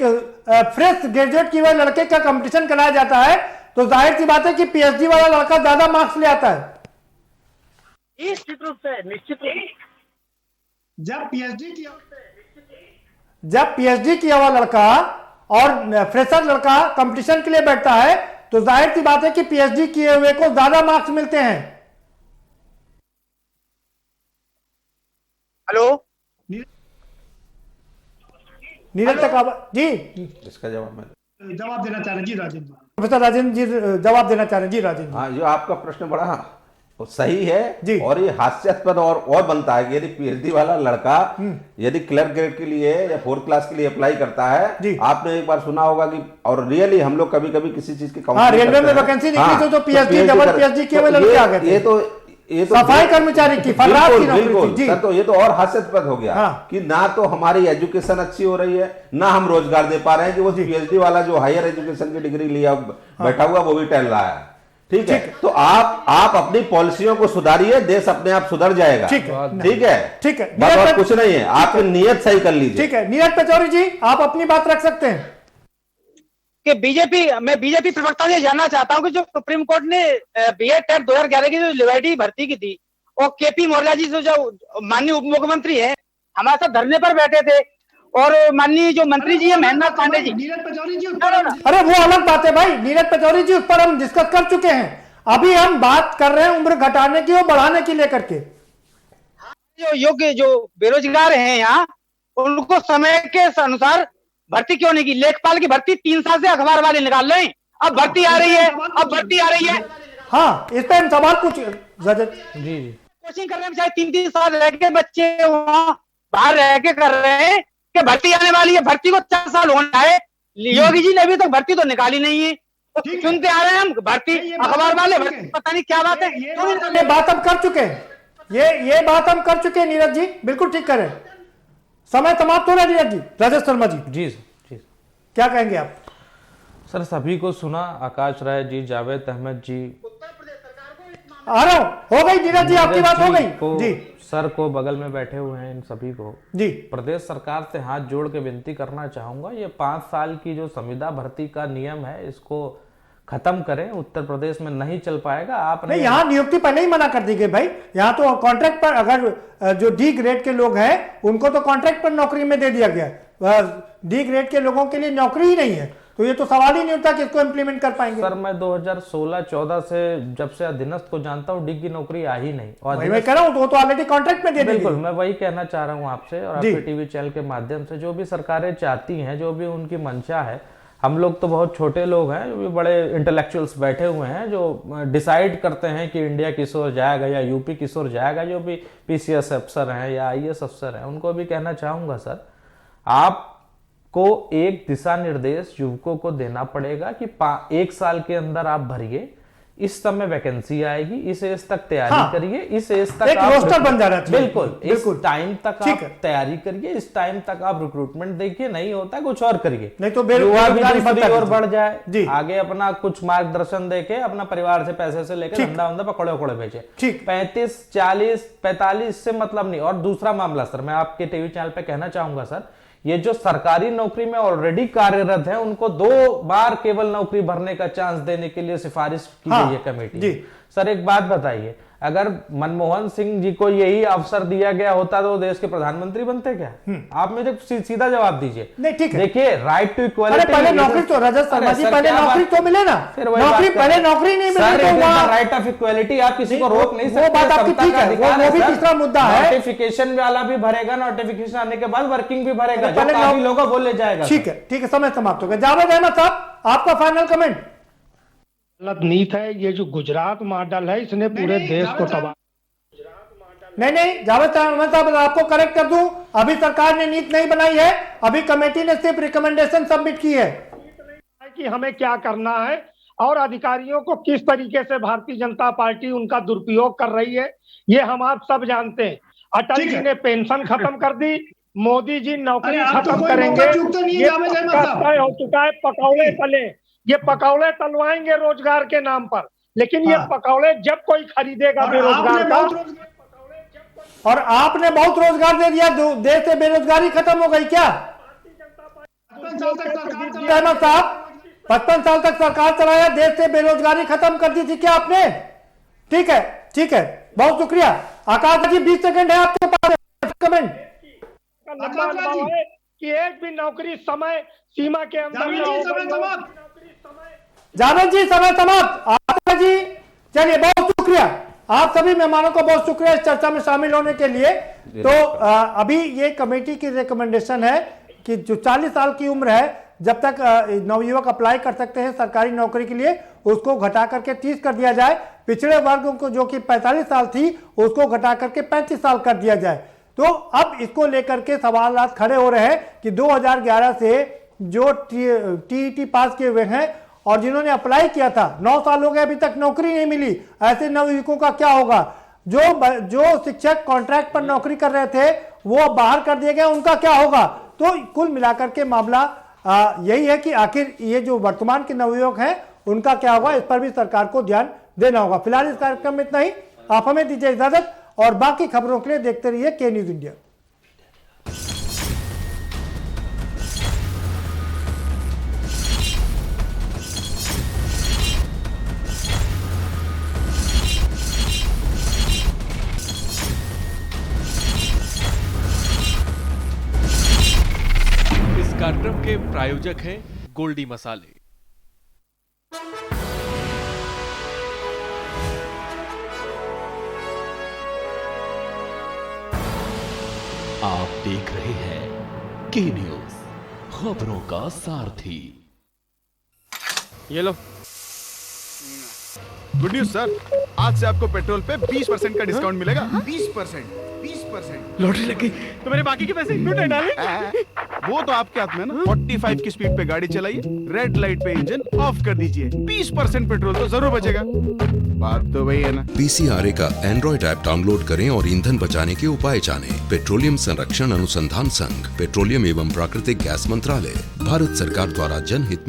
फ्रेश ग्रेजुएट किए हुए लड़के का कंपटीशन कराया जाता है, तो जाहिर सी बात है कि PhD वाला लड़का ज्यादा मार्क्स ले आता है। निश्चित रूप से जब PhD किया हुआ लड़का और फ्रेशर लड़का कंपटीशन के लिए बैठता है, तो जाहिर सी बात है कि PhD किए हुए को ज्यादा मार्क्स मिलते हैं। हेलो नीरज तक जी, इसका जवाब मैं जवाब देना चाह रहे जी राजेंद्र जी, प्रोफेसर राजेंद्र जी जवाब देना चाह रहे जी राजेंद्र। हाँ, जो आपका प्रश्न बड़ा सही है जी, और ये हास्यास्पद और बनता है कि यदि PhD वाला लड़का यदि क्लर्क ग्रेड के लिए या 4th क्लास के लिए अप्लाई करता है, आपने एक बार सुना होगा कि, और रियली हम लोग कभी कभी किसी चीज की रेलवे में वैकेंसी निकली तो PhD डबल PhD किए हुए लड़के आ गए थे। ये तो सफाई कर्मचारी की बिल्कुल सर, तो ये तो और हास्यास्पद हो गया कि ना तो हमारी एजुकेशन अच्छी हो रही है, ना हम रोजगार दे पा रहे हैं कि वो PhD वाला जो हायर एजुकेशन की डिग्री लिया बैठा हुआ वो भी टहल रहा है। ठीक है, तो आप अपनी पॉलिसियों को सुधारिए, देश अपने आप सुधर जाएगा। ठीक है, बात कुछ नहीं है, आपकी नीयत सही कर लीजिए। ठीक है, नीरज पचौरी जी आप अपनी बात रख सकते हैं। कि मैं बीजेपी प्रवक्ता से जानना चाहता हूं कि जो सुप्रीम कोर्ट ने BEd टेट 2011 की जो लिबर्टी भर्ती की थी, और KP मौर्य जी जो माननीय उप मुख्यमंत्री है, हमारे साथ धरने पर बैठे थे, और माननीय जो मंत्री जी है महेंद्र पांडे जी। नीरज पचौरी जी, अरे वो अलग बात है भाई, नीरज पचौरी जी उस पर हम डिस्कस कर चुके हैं। अभी हम बात कर रहे हैं उम्र घटाने की और बढ़ाने की लेकर के। जो योग्य जो बेरोजगार हैं यहाँ, उनको समय के अनुसार भर्ती क्यों नहीं की? लेखपाल की भर्ती 3 साल से अखबार वाले निकाल रहे हैं, अब भर्ती आ रही है, हाँ इस पे हम सवाल पूछ जी कोचिंग कर रहे हैं, चाहे 3-3 साल रह के बच्चे वहाँ बाहर रह के कर रहे हैं कि भर्ती आने वाली है, भर्ती को 4 साल होना है। योगी जी ने अभी तक भर्ती तो निकाली नहीं है, तो सुनते आ रहे हैं हम भर्ती अखबार वाले भर्ती, पता नहीं क्या बात है। ये बात हम कर चुके हैं, ये बात हम कर चुके हैं नीरज जी, बिल्कुल ठीक करें। समय समाप्त हो रहा है नीरज जी। राजेश शर्मा जी जी क्या कहेंगे आप? सर सभी को सुना, आकाश राय जी, जावेद अहमद जी, आ रहा हूं, हो गई नीरज जी आपकी बात हो गई जी। सर को बगल में बैठे हुए हैं इन सभी को जी, प्रदेश सरकार से हाथ जोड़ के विनती करना चाहूंगा, ये 5 साल की जो संविदा भर्ती का नियम है इसको खत्म करें। उत्तर प्रदेश में नहीं चल पाएगा। आपने नहीं, यहाँ नियुक्ति पहले ही मना कर दी गई भाई, यहाँ तो कॉन्ट्रैक्ट पर, अगर जो D ग्रेड के लोग हैं उनको तो कॉन्ट्रैक्ट पर नौकरी में दे दिया गया, D ग्रेड के लोगों के लिए नौकरी ही नहीं है, तो ये तो सवाल ही नहीं उठता कि इसको इम्प्लीमेंट कर पाएंगे। सर मैं 2016-14 से जब से अधीनस्थ को जानता हूँ, डिग की नौकरी आ ही नहीं। और मैं कह रहा हूँ तो ऑलरेडी कॉन्ट्रैक्ट में दे देंगे। बिल्कुल, मैं वही कहना चाह रहा हूँ आपसे और आपके टीवी चैनल के माध्यम से, जो भी सरकारें चाहती हैं, जो भी उनकी मंशा है, हम लोग तो बहुत छोटे लोग हैं, जो भी बड़े इंटेलेक्चुअल्स बैठे हुए हैं जो डिसाइड करते हैं कि इंडिया किस ओर जाएगा या यूपी किस ओर जाएगा, जो भी पीसीएस अफसर हैं या आईएएस अफसर हैं, उनको भी कहना चाहूंगा सर, आपको एक दिशा निर्देश युवकों को देना पड़ेगा कि 1 साल के अंदर आप भरिए, इस समय वैकेंसी आएगी, इस एज तक तैयारी करिए, इस एज तक एक रोस्टर बन जा रहा है। बिल्कुल, इस टाइम तक आप तैयारी करिए, इस टाइम तक आप रिक्रूटमेंट देखिए, नहीं होता कुछ और करिए, नहीं तो बेरोजगारी और बढ़ जाए, आगे अपना कुछ मार्गदर्शन देके अपना परिवार से पैसे से लेकर धंधा वंधा पकड़े उकड़े भेजे। 35, 40, 45 से मतलब नहीं। और दूसरा मामला सर, मैं आपके टीवी चैनल पे कहना चाहूंगा सर, ये जो सरकारी नौकरी में ऑलरेडी कार्यरत है, उनको 2 बार केवल नौकरी भरने का चांस देने के लिए सिफारिश की गई है कमेटी। सर एक बात बताइए, अगर मनमोहन सिंह जी को यही अवसर दिया गया होता तो देश के प्रधानमंत्री बनते क्या? आप मुझे सीधा जवाब दीजिए। नहीं ठीक है, देखिए राइट टू इक्वालिटी, पहले नौकरी तो रजत शर्मा जी, पहले नौकरी तो मिले ना, नौकरी पहले नौकरी नहीं मिले तो राइट ऑफ इक्वालिटी आप किसी को रोक नहीं सकते। वो बात आपकी ठीक है, वो भी तीसरा मुद्दा है। नोटिफिकेशन वाला भी भरेगा, नोटिफिकेशन आने के बाद वर्किंग भी भरेगा, जो काफी लोगों को ले जाएगा। ठीक है, समय समाप्त हो गया। जावेद अहमद साहब, आपका फाइनल कमेंट। गलत नीति है ये जो गुजरात मॉडल है, इसने पूरे देश को तबाह। नहीं जावेद अहमद साहब, आपको करेक्ट कर दूं, अभी सरकार ने नीति नहीं बनाई है, अभी कमेटी ने सिर्फ रिकमेंडेशन सबमिट की है कि हमें क्या करना है और अधिकारियों को किस तरीके से भारतीय जनता पार्टी उनका दुरुपयोग कर रही है, ये हम आप सब जानते हैं। अटल जी ने पेंशन खत्म कर दी, मोदी जी नौकरी खत्म करेंगे, ये तय हो चुका है। पकौड़े तले, ये पकौड़े तलवाएंगे रोजगार के नाम पर, लेकिन ये पकौड़े जब कोई खरीदेगा बेरोजगार का। और आपने बहुत रोजगार दे दिया, देश से बेरोजगारी खत्म हो गई क्या? 55 साल तक सरकार चलाया, देश से बेरोजगारी खत्म कर दी थी क्या आपने? ठीक है, बहुत शुक्रिया। आकाश जी 20 सेकंड है आपके पास कमेंट। कि एक भी नौकरी समय सीमा के अंदर जावेद जी समय समाप्त। आकाश जी चलिए, बहुत शुक्रिया आप सभी मेहमानों को, बहुत शुक्रिया इस चर्चा में शामिल होने के लिए। तो अभी ये कमेटी की रिकमेंडेशन है कि जो 40 साल की उम्र है, जब तक नवयुवक अप्लाई कर सकते हैं सरकारी नौकरी के लिए, उसको घटा करके 30 कर दिया जाए। पिछड़े वर्ग को जो कि 45 साल थी, उसको घटा करके 35 साल कर दिया जाए। तो अब इसको लेकर के सवाल खड़े हो रहे हैं कि 2011 से जो टीईटी पास किए हुए हैं और जिन्होंने अप्लाई किया था, 9 साल हो गए, अभी तक नौकरी नहीं मिली, ऐसे नवयुवकों का क्या होगा? जो शिक्षक कॉन्ट्रैक्ट पर नौकरी कर रहे थे वो बाहर कर दिए गए, उनका क्या होगा? तो कुल मिलाकर के मामला यही है कि आखिर ये जो वर्तमान के नवयुवक हैं उनका क्या होगा, इस पर भी सरकार को ध्यान देना होगा। फिलहाल इस कार्यक्रम में इतना ही, आप हमें दीजिए इजाजत और बाकी खबरों के लिए देखते रहिए के न्यूज इंडिया। कार्यक्रम के प्रायोजक हैं गोल्डी मसाले। आप देख रहे हैं के न्यूज, खबरों का सारथी। ये लो गुड न्यूज सर, आज से आपको पेट्रोल पे 20% का डिस्काउंट मिलेगा। 20%? लॉटरी लग गई तो मेरे बाकी के पैसे लूटे डाले। वो तो आपके हाथ में ना। 45 की स्पीड पे गाड़ी चलाइए, रेड लाइट पे इंजन ऑफ कर दीजिए, 20% पेट्रोल तो जरूर बचेगा। बात तो वही है ना। पीसीआरए का एंड्रॉइड ऐप डाउनलोड करें और ईंधन बचाने के उपाय जानें। पेट्रोलियम संरक्षण अनुसंधान संघ, पेट्रोलियम एवं प्राकृतिक गैस मंत्रालय, भारत सरकार द्वारा जनहित।